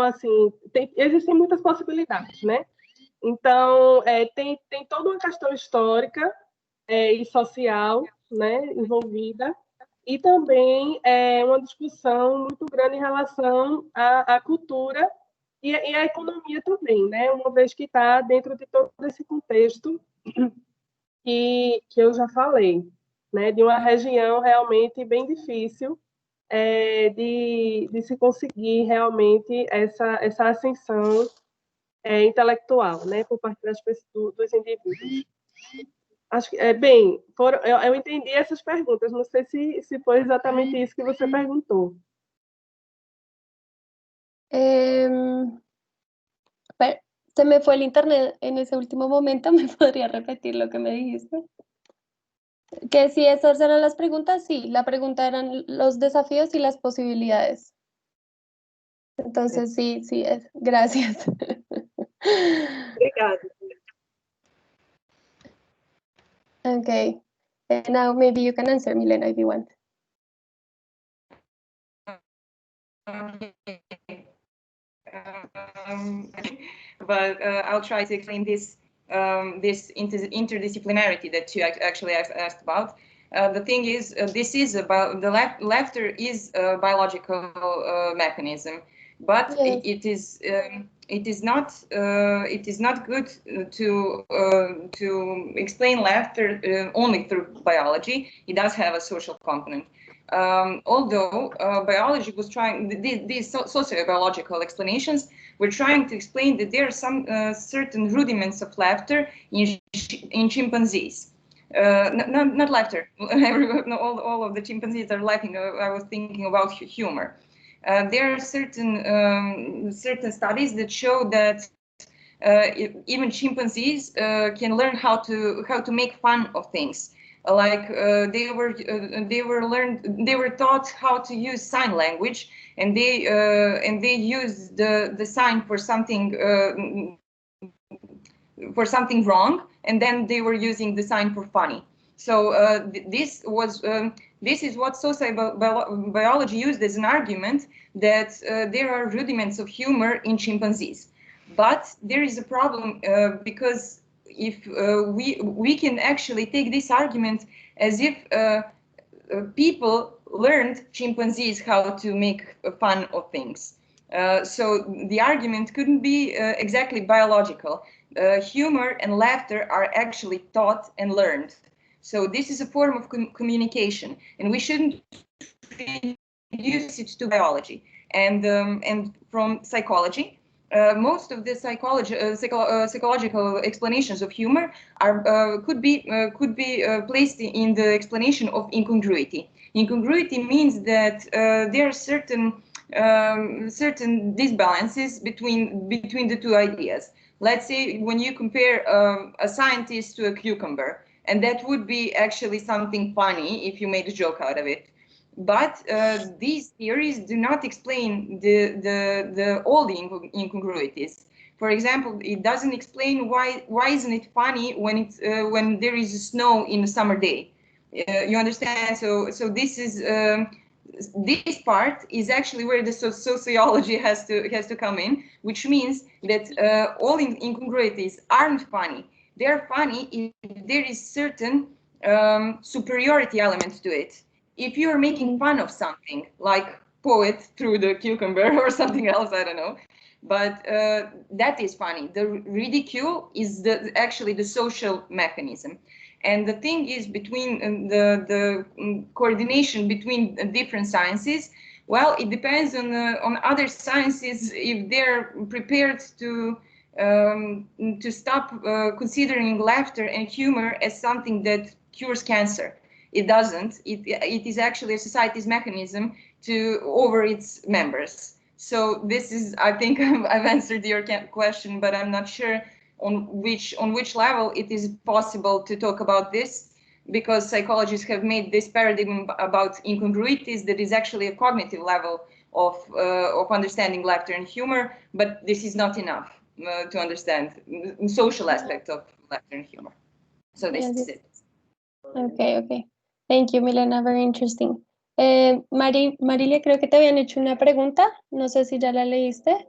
assim, existem muitas possibilidades, né? Então, tem toda uma questão histórica e social, né, envolvida, e também uma discussão muito grande em relação à cultura e à economia também, né? Uma vez que está dentro de todo esse contexto que eu já falei, né? De uma região realmente bem difícil de se conseguir realmente essa ascensão intelectual, né, por parte dos indivíduos. Acho que, bem, eu entendi essas perguntas, não sei se foi exatamente isso que você perguntou. Se me fue el internet en ese último momento, ¿me podría repetir lo que me dijiste? Que si esas eran las preguntas, sí, la pregunta eran los desafíos y las posibilidades. Entonces, sí, gracias. Obrigada. Okay, and now maybe you can answer, Milena, if you want. But I'll try to explain this interdisciplinarity that you actually asked about. The thing is, this is about laughter is a biological mechanism, but yes. It is not good to explain laughter only through biology. It does have a social component. Although biology was trying, these sociobiological explanations were trying to explain that there are some certain rudiments of laughter in chimpanzees. Not laughter. All of the chimpanzees are laughing. I was thinking about humor. There are certain studies that show that even chimpanzees can learn how to make fun of things. Like they were taught how to use sign language, and they used the sign for something wrong, and then they were using the sign for funny. So this is what sociobiology used as an argument that there are rudiments of humor in chimpanzees. But there is a problem because if we can actually take this argument as if people learned chimpanzees how to make fun of things. So the argument couldn't be exactly biological. Humor and laughter are actually taught and learned. So this is a form of communication, and we shouldn't reduce it to biology. And from psychology, most of the psychological explanations of humor could be placed in the explanation of incongruity. Incongruity means that there are certain disbalances between the two ideas. Let's say when you compare a scientist to a cucumber, and that would be actually something funny if you made a joke out of it. But these theories do not explain all the incongruities. For example, it doesn't explain why isn't it funny when there is snow in a summer day. You understand? So this is this part is actually where the sociology has to come in, which means that all incongruities aren't funny. They're funny if there is certain superiority element to it. If you're making fun of something, like poet through the cucumber or something else, I don't know, But that is funny. The ridicule is actually the social mechanism. And the thing is between the coordination between different sciences, well, it depends on other sciences if they're prepared to stop considering laughter and humor as something that cures cancer. It doesn't. It is actually a society's mechanism over its members. So this is, I think I've answered your question, but I'm not sure on which level it is possible to talk about this, because psychologists have made this paradigm about incongruities that is actually a cognitive level of understanding laughter and humor, but this is not enough to understand the social aspect of laughter and humor. So this is it. Okay. Thank you, Milena. Very interesting. Marilia, creo que te habían hecho una pregunta. No sé si ya la leíste.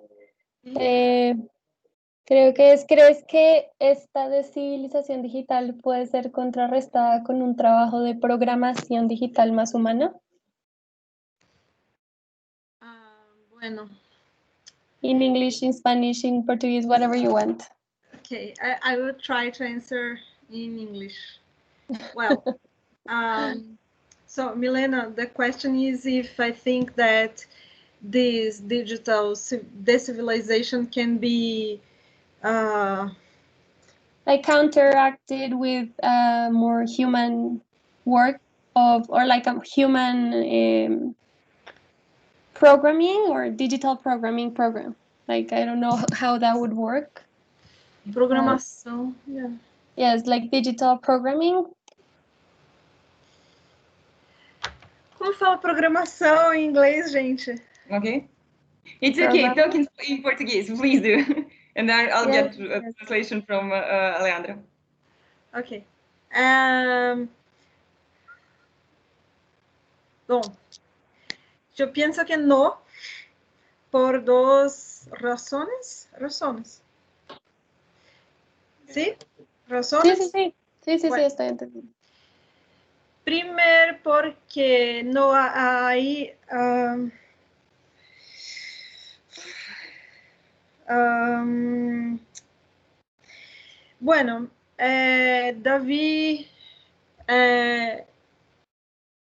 Creo que ¿crees que esta descivilización digital puede ser contrarrestada con un trabajo de programación digital más humano? Bueno. In English, in Spanish, in Portuguese, whatever you want. Okay, I will try to answer in English. Well, so Milena, the question is if I think that this digital decivilization can be like counteracted with more human work or like a human programming or digital programming program. Like, I don't know how that would work. Programação, yeah. Yes, like digital programming. Como fala programação em inglês, gente? Okay. It's okay. Talk in Portuguese, please do. And then I'll get a translation from Alejandra. Ok. Bom, yo pienso que no, por dos razones. ¿Sí? ¿Razones? Sí, estoy entendiendo. Primeiro, porque no hay bueno, Davi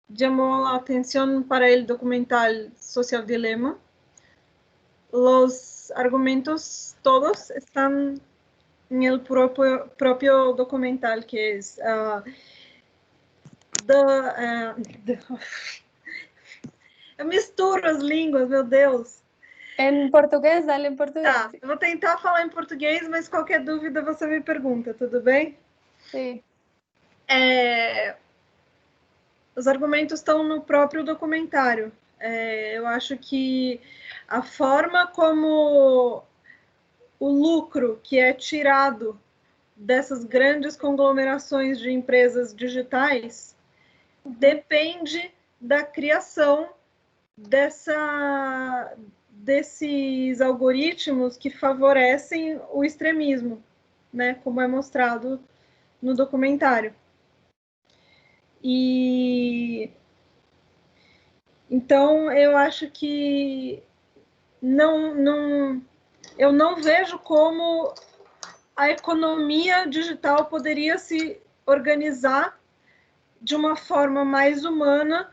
llamó la atención para el documental Social Dilema. Los argumentos todos están en el propio documental, que es eu misturo as línguas, meu Deus. Em português, dale em português. Tá, eu vou tentar falar em português, mas qualquer dúvida você me pergunta, tudo bem? Sim. Os argumentos estão no próprio documentário. Eu acho que a forma como o lucro que é tirado dessas grandes conglomerações de empresas digitais depende da criação desses algoritmos que favorecem o extremismo, né, como é mostrado no documentário. E então eu acho que eu não vejo como a economia digital poderia se organizar de uma forma mais humana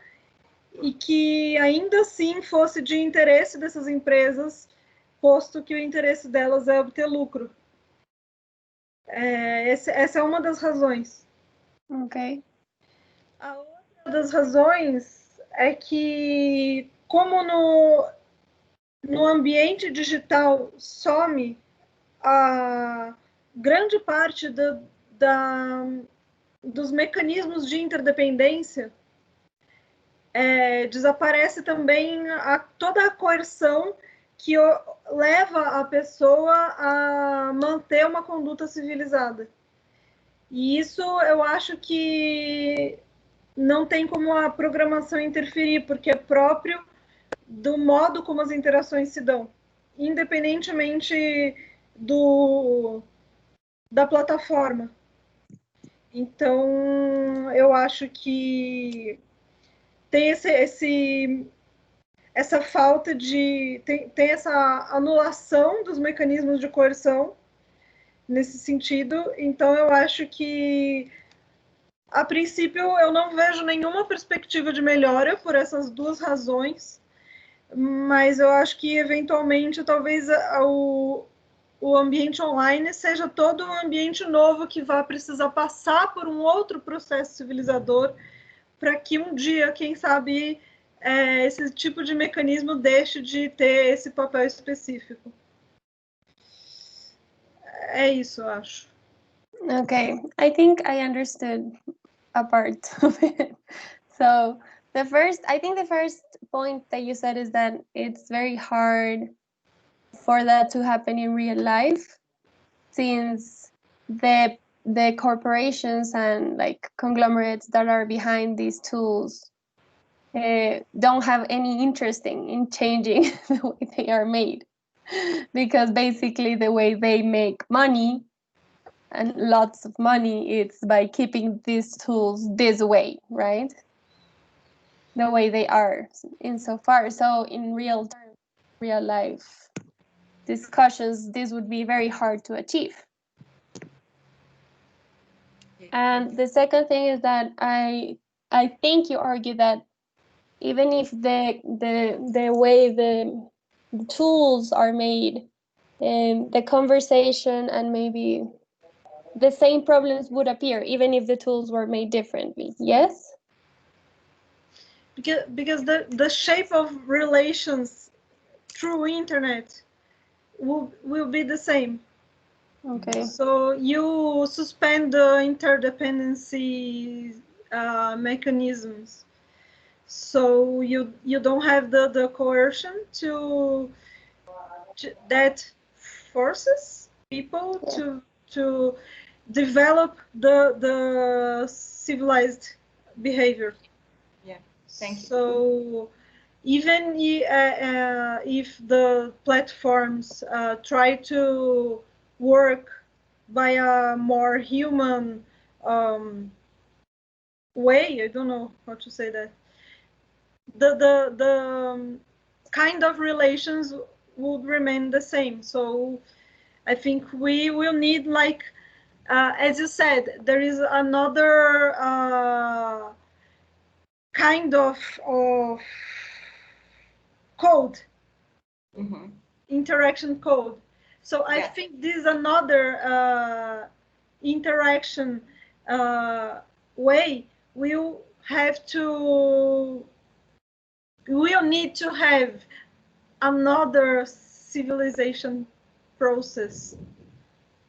e que ainda assim fosse de interesse dessas empresas, posto que o interesse delas é obter lucro. Essa é uma das razões. Ok. A outra das razões é que, como no ambiente digital some a grande parte dos mecanismos de interdependência, desaparece também toda a coerção que leva a pessoa a manter uma conduta civilizada. E isso eu acho que não tem como a programação interferir, porque é próprio do modo como as interações se dão, independentemente da plataforma. Então, eu acho que tem essa falta de... Tem essa anulação dos mecanismos de coerção nesse sentido. Então, eu acho que, a princípio, eu não vejo nenhuma perspectiva de melhora por essas duas razões, mas eu acho que, eventualmente, talvez o ambiente online seja todo um ambiente novo que vai precisar passar por um outro processo civilizador para que um dia, quem sabe, esse tipo de mecanismo deixe de ter esse papel específico. É isso, eu acho. Okay, I think I understood a part of it. So I think the first point that you said is that it's very hard for that to happen in real life, since the corporations and like conglomerates that are behind these tools don't have any interest in changing the way they are made, because basically the way they make money, and lots of money, it's by keeping these tools this way, right? The way they are insofar. So in real life discussions, this would be very hard to achieve. And the second thing is that I think you argue that even if the way the tools are made, the conversation and maybe the same problems would appear even if the tools were made differently. Yes? Because the shape of relations through internet will be the same. Okay. So you suspend the interdependency mechanisms. So you don't have the coercion that forces people to develop the civilized behavior. Yeah, thank you. So even if the platforms try to work by a more human way, I don't know how to say that, the kind of relations would remain the same. So I think we will need, like, as you said, there is another kind of code, interaction code. So I think this is another interaction way. We'll need to have another civilization process.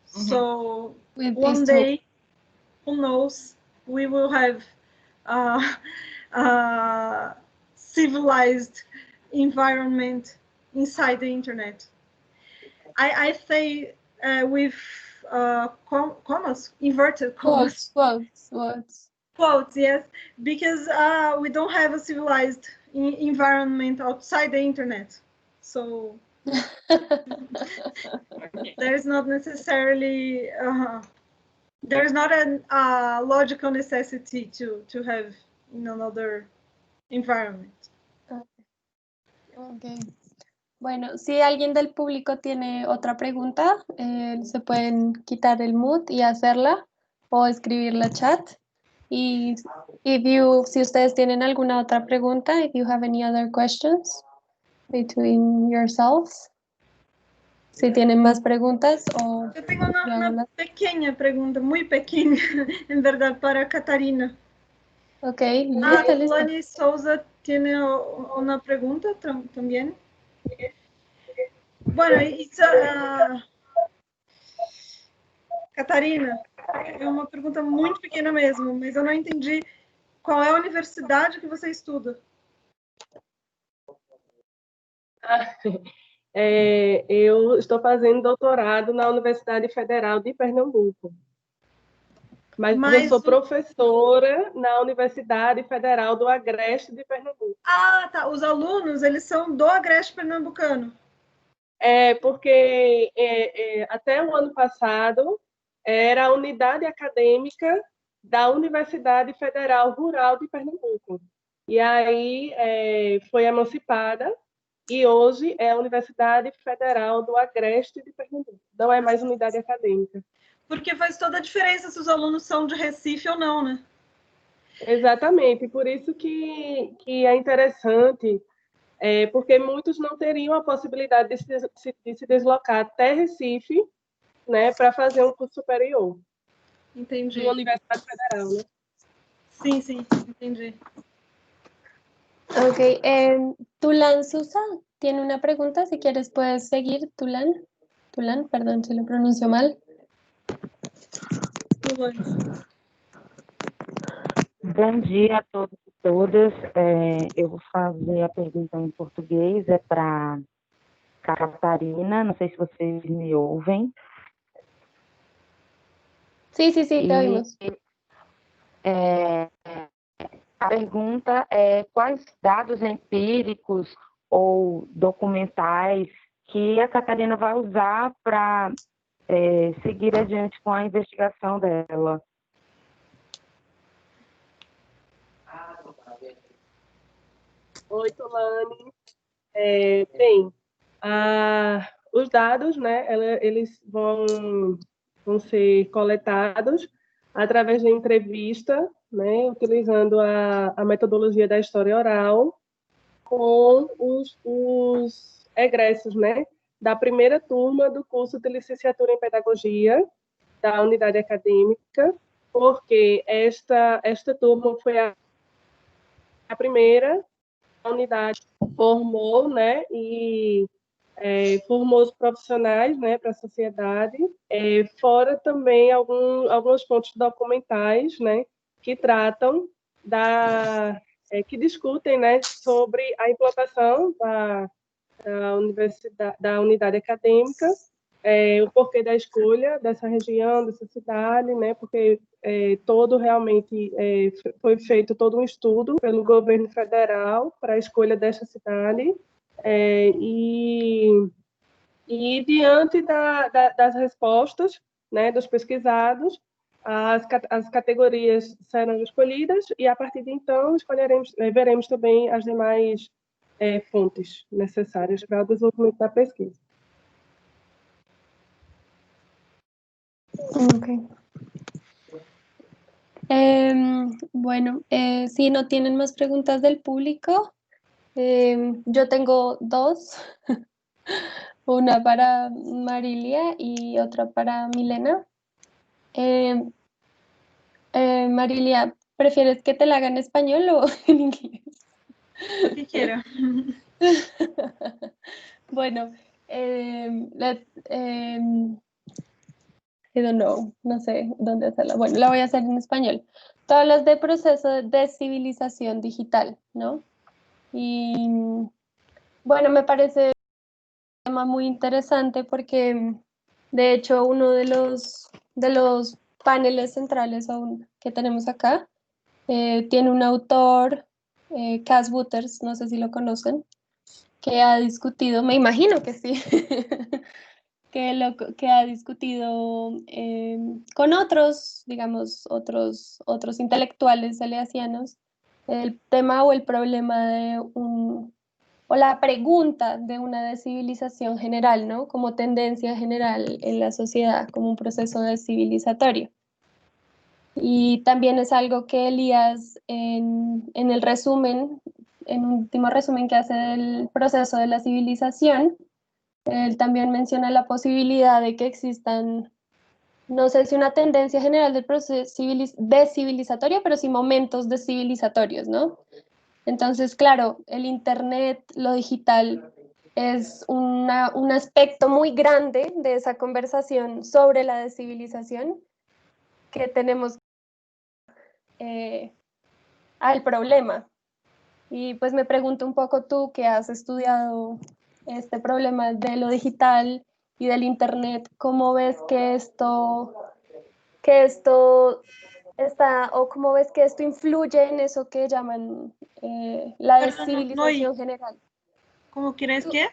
So one day, who knows, we will have civilized environment inside the internet. I say with commas, inverted commas. Quotes, yes, because we don't have a civilized environment outside the internet. So there's not necessarily, there's not a logical necessity to have in another environment. Okay. Bueno, si alguien del público tiene otra pregunta, se pueden quitar el mute y hacerla o escribirla al chat. Y si ustedes tienen alguna otra pregunta, if you have any other questions between yourselves, si tienen más preguntas o... Yo tengo una pequeña pregunta, muy pequeña, en verdad, para Catarina. Ok, Lani Souza tiene una pregunta también. Bueno, Catarina, é uma pergunta muito pequena mesmo, mas eu não entendi qual é a universidade que você estuda. Eu estou fazendo doutorado na Universidade Federal de Pernambuco. Mas eu sou professora na Universidade Federal do Agreste de Pernambuco. Ah, tá. Os alunos, eles são do Agreste Pernambucano. Porque até o ano passado era a unidade acadêmica da Universidade Federal Rural de Pernambuco. e aí foi emancipada, e hoje é a Universidade Federal do Agreste de Pernambuco. Não é mais unidade acadêmica. Porque faz toda a diferença se os alunos são de Recife ou não, né? Exatamente, por isso que é interessante, porque muitos não teriam a possibilidade de se deslocar até Recife, né, para fazer um curso superior. Entendi. Numa Universidade Federal, né? Sim, sim, entendi. Ok, Tulan Sousa tiene una pregunta, si quieres puedes seguir, Tulan. Tulan, perdón si lo pronuncio mal. Bom dia a todos e todas. Eu vou fazer a pergunta em português, é para Catarina, não sei se vocês me ouvem. Sí, sí, sí, te oímos. A pergunta é quais dados empíricos ou documentais que a Catarina vai usar para seguir adiante com a investigação dela. Oi, Tulane. Bem, os dados, né, eles vão ser coletados através de entrevista, né, utilizando a metodologia da história oral, com os egressos, né, da primeira turma do curso de licenciatura em pedagogia da unidade acadêmica, porque esta turma foi a primeira unidade formou, né, e formou os profissionais, né, para a sociedade, fora também alguns pontos documentais, né, que tratam que discutem, né, sobre a implantação da unidade acadêmica, o porquê da escolha dessa região, dessa cidade, né, porque realmente foi feito todo um estudo pelo governo federal para a escolha dessa cidade, e diante das respostas, né, dos pesquisados, as categorias serão escolhidas e, a partir de então, veremos também as demais fontes necessárias para o desenvolvimento da pesquisa. Okay. Bueno, si no tienen más preguntas del público, yo tengo dos, una para Marilia y otra para Milena. Marilia, ¿prefieres que te la haga en español o en inglés? Lo que quiera. Bueno, I don't know, no sé dónde hacerla. Bueno, la voy a hacer en español. Tú hablas de proceso de civilización digital, ¿no? Y bueno, me parece un tema muy interesante porque, de hecho, uno de los paneles centrales que tenemos acá tiene un autor, Cass Butters, no sé si lo conocen, que ha discutido, me imagino que sí, que ha discutido con otros, digamos, otros intelectuales salesianos, el tema o el problema de o la pregunta de una descivilización general, ¿no? Como tendencia general en la sociedad, como un proceso descivilizatorio. Y también es algo que Elías en el resumen, en un último resumen que hace del proceso de la civilización, él también menciona la posibilidad de que existan, no sé si una tendencia general del proceso descivilizatorio, pero sí momentos descivilizatorios, ¿no? Entonces, claro, el Internet, lo digital, es un aspecto muy grande de esa conversación sobre la descivilización que tenemos al problema. Y pues me pregunto un poco tú, que has estudiado este problema de lo digital y del Internet, ¿cómo ves que esto está, o cómo ves que esto influye en eso que llaman la descivilización general? ¿Cómo crees que?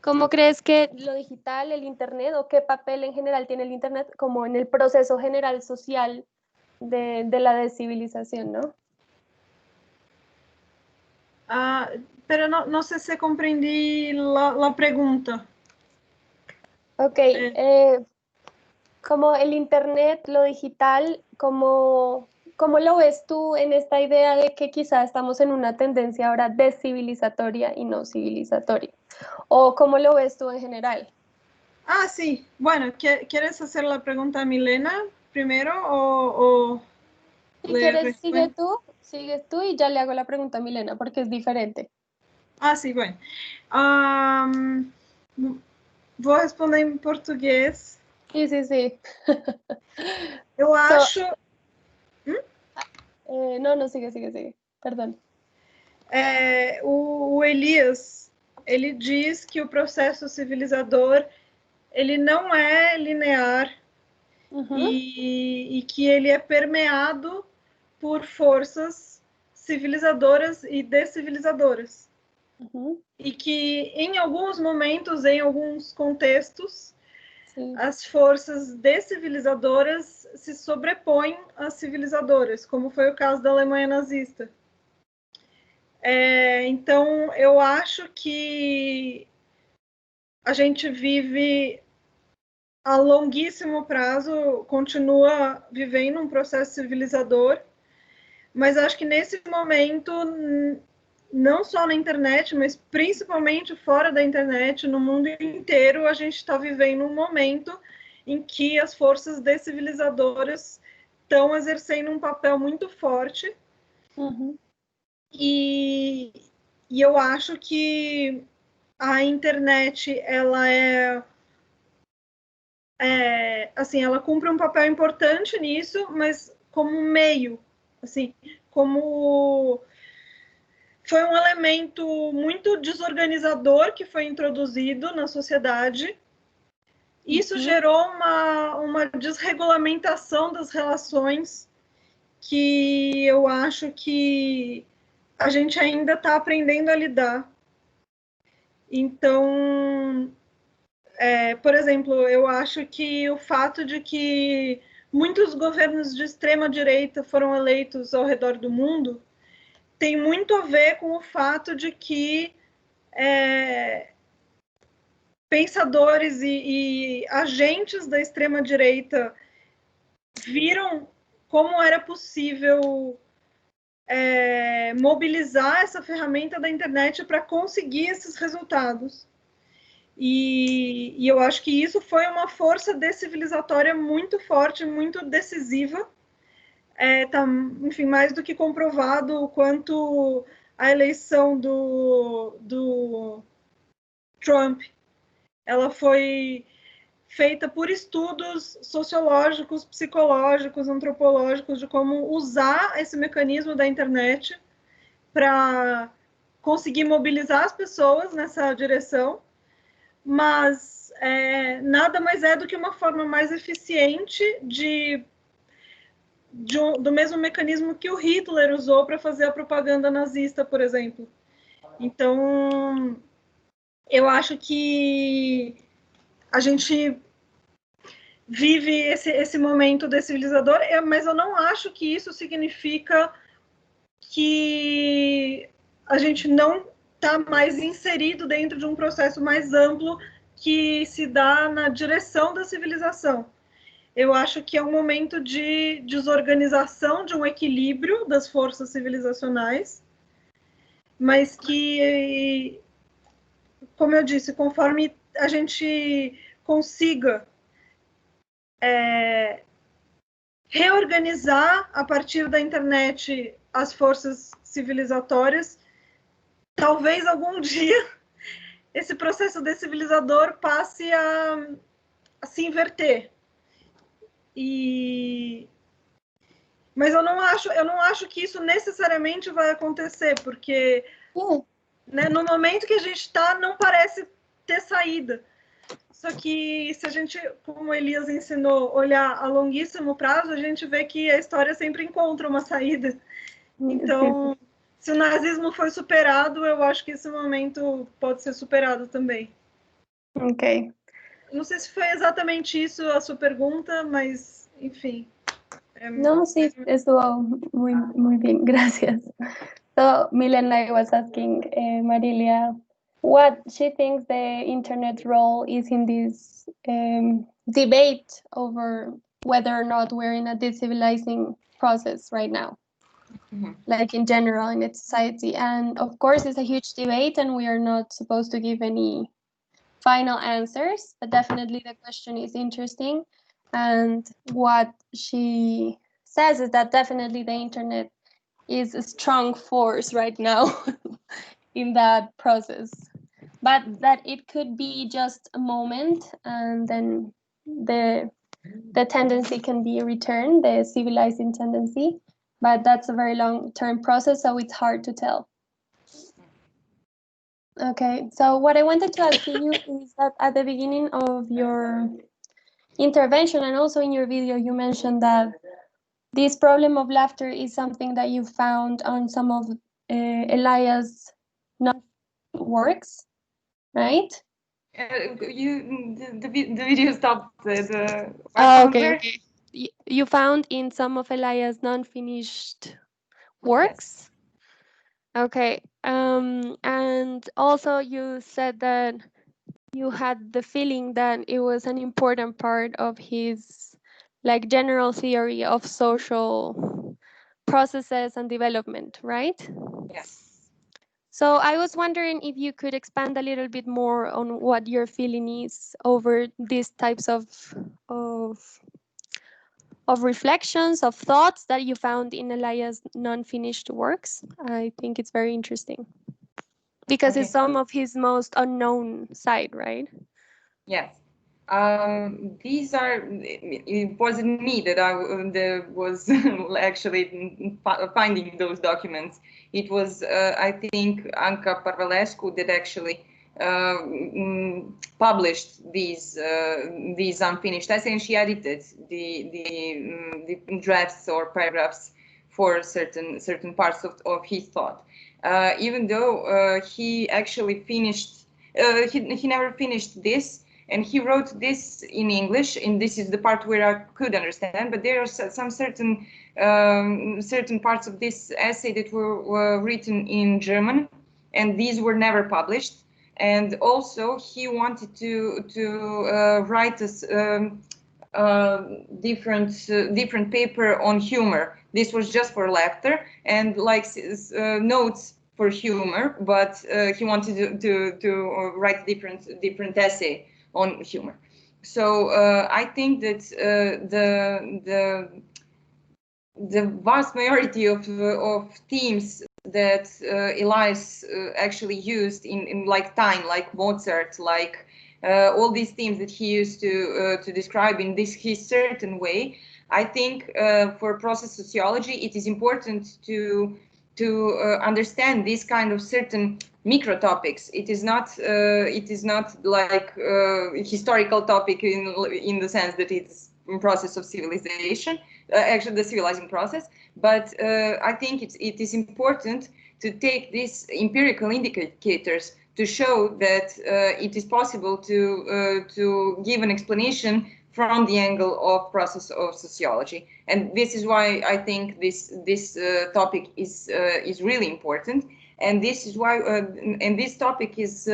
¿Cómo crees que lo digital, el Internet, o qué papel en general tiene el Internet como en el proceso general social de la descivilización, ¿no? pero no sé si comprendí la pregunta. Ok, como el Internet, lo digital, ¿cómo lo ves tú en esta idea de que quizá estamos en una tendencia ahora descivilizatoria y no civilizatoria? ¿O cómo lo ves tú en general? Sí. Bueno, ¿quieres hacer la pregunta a Milena primero o si quieres, sigues tú y ya le hago la pregunta a Milena, porque es diferente. Sí, bueno. Vou responder em português. Sí. Eu acho... No, sigue. Perdão. O Elias, ele diz que o processo civilizador, ele não é linear e que ele é permeado por forças civilizadoras e descivilizadoras. E que em alguns momentos, em alguns contextos, sim, as forças descivilizadoras se sobrepõem às civilizadoras, como foi o caso da Alemanha nazista. Então, eu acho que a gente vive a longuíssimo prazo, continua vivendo um processo civilizador, mas acho que nesse momento, não só na internet, mas principalmente fora da internet, no mundo inteiro, a gente está vivendo um momento em que as forças descivilizadoras estão exercendo um papel muito forte. E eu acho que a internet, ela assim, ela cumpre um papel importante nisso, mas como meio, assim, como foi um elemento muito desorganizador que foi introduzido na sociedade. Isso gerou uma desregulamentação das relações que eu acho que a gente ainda está aprendendo a lidar. Então, por exemplo, eu acho que o fato de que muitos governos de extrema-direita foram eleitos ao redor do mundo tem muito a ver com o fato de que pensadores e agentes da extrema-direita viram como era possível mobilizar essa ferramenta da internet para conseguir esses resultados. E eu acho que isso foi uma força descivilizatória muito forte, muito decisiva. Tá, enfim, mais do que comprovado o quanto a eleição do Trump, ela foi feita por estudos sociológicos, psicológicos, antropológicos, de como usar esse mecanismo da internet para conseguir mobilizar as pessoas nessa direção, mas nada mais é do que uma forma mais eficiente do mesmo mecanismo que o Hitler usou para fazer a propaganda nazista, por exemplo. Então, eu acho que a gente vive esse momento descivilizador, mas eu não acho que isso significa que a gente não está mais inserido dentro de um processo mais amplo que se dá na direção da civilização. Eu acho que é um momento de desorganização, de um equilíbrio das forças civilizacionais, mas que, como eu disse, conforme a gente consiga reorganizar a partir da internet as forças civilizatórias, talvez algum dia esse processo descivilizador passe a se inverter. Mas eu não acho que isso necessariamente vai acontecer, porque né, no momento que a gente está, não parece ter saída. Só que se a gente, como o Elias ensinou, olhar a longuíssimo prazo, a gente vê que a história sempre encontra uma saída. Então, se o nazismo foi superado, eu acho que esse momento pode ser superado também. Ok. Não sei se foi exatamente isso a sua pergunta, mas, enfim. No, sí, estuvo muy bien, gracias. So Milena was asking Marilia what she thinks the internet role is in this debate over whether or not we're in a decivilizing process right now, like in general in its society. And of course, it's a huge debate, and we are not supposed to give any final answers, but definitely the question is interesting. And what she says is that definitely the internet is a strong force right now in that process, but that it could be just a moment, and then the tendency can be returned, the civilizing tendency, but that's a very long-term process, so it's hard to tell. Okay, so what I wanted to ask you is that at the beginning of your intervention and also in your video, you mentioned that this problem of laughter is something that you found on some of Elias' works, right? The video stopped. Okay. You found in some of Elias' non-finished works? Yes. Okay. And also you said that you had the feeling that it was an important part of his like general theory of social processes and development, right? Yes. So I was wondering if you could expand a little bit more on what your feeling is over these types of reflections, of thoughts that you found in Elias' non-finished works. I think it's very interesting because it's some of his most unknown side, right? Yes. These are, it wasn't me that was actually finding those documents. It was, I think, Anca Parvalescu that actually published these unfinished essays, and she edited the drafts or paragraphs for certain parts of his thought. Even though he actually finished, he never finished this. And he wrote this in English, and this is the part where I could understand. But there are some certain parts of this essay that were written in German, and these were never published. And also, he wanted to write a different paper on humor. This was just for laughter and like notes for humor, but he wanted to write different essay on humor. So I think that the vast majority of themes that Elias actually used in like time, like Mozart, like all these themes that he used to describe in his certain way, I think for process sociology it is important to understand this kind of certain micro topics. It is not like historical topic in the sense that it's a process of civilization, actually the civilizing process. But I think it is important to take these empirical indicators to show that it is possible to give an explanation from the angle of process of sociology. And this is why I think this topic is really important. And this is why, and this topic is,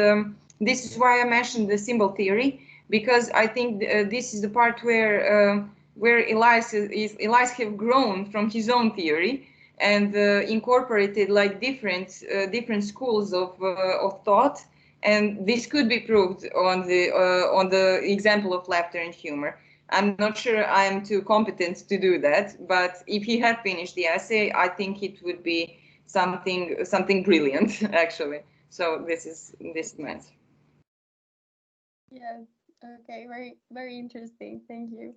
this is why I mentioned the symbol theory, because I think this is the part where Elias have grown from his own theory and incorporated like different schools of thought. And this could be proved on the example of laughter and humor. I'm not sure I am too competent to do that, but if he had finished the essay, I think it would be something brilliant, actually. So this is my answer. Yes. Okay. Very, very interesting. Thank you.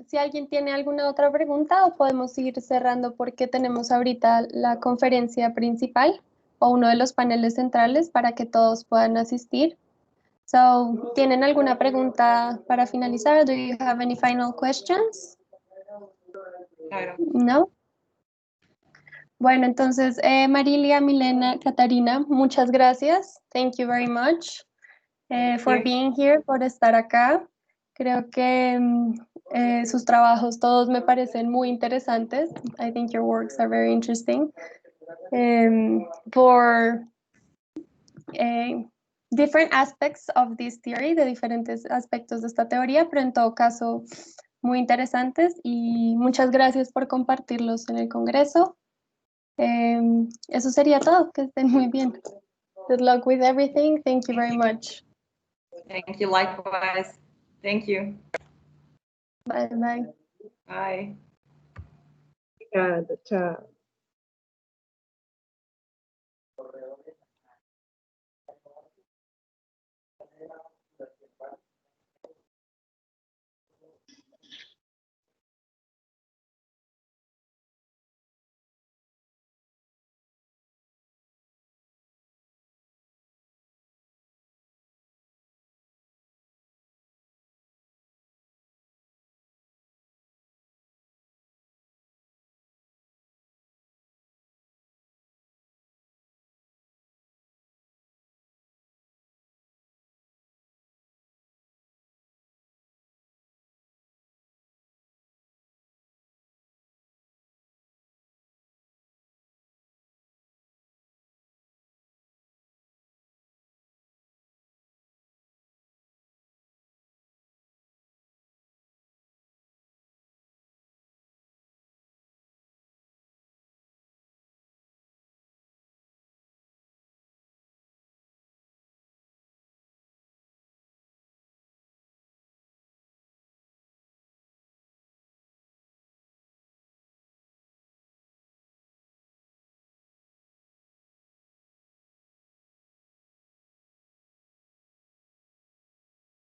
Si alguien tiene alguna otra pregunta, o podemos ir cerrando porque tenemos ahorita la conferencia principal o uno de los paneles centrales para que todos puedan asistir. So, ¿tienen alguna pregunta para finalizar? Do you have any final questions? No. Bueno, entonces, Marilia, Milena, Catarina, muchas gracias. Thank you very much for being here, por estar acá. Creo que Sus trabajos todos me parecen muy interesantes. I think your works are very interesting. For different aspects of this theory, de diferentes aspectos de esta teoría, pero en todo caso muy interesantes, y muchas gracias por compartirlos en el Congreso. Eso sería todo, que estén muy bien. Good luck with everything. Thank you very much. Thank you, likewise. Thank you. Bye bye. Bye. Obrigada, tchau.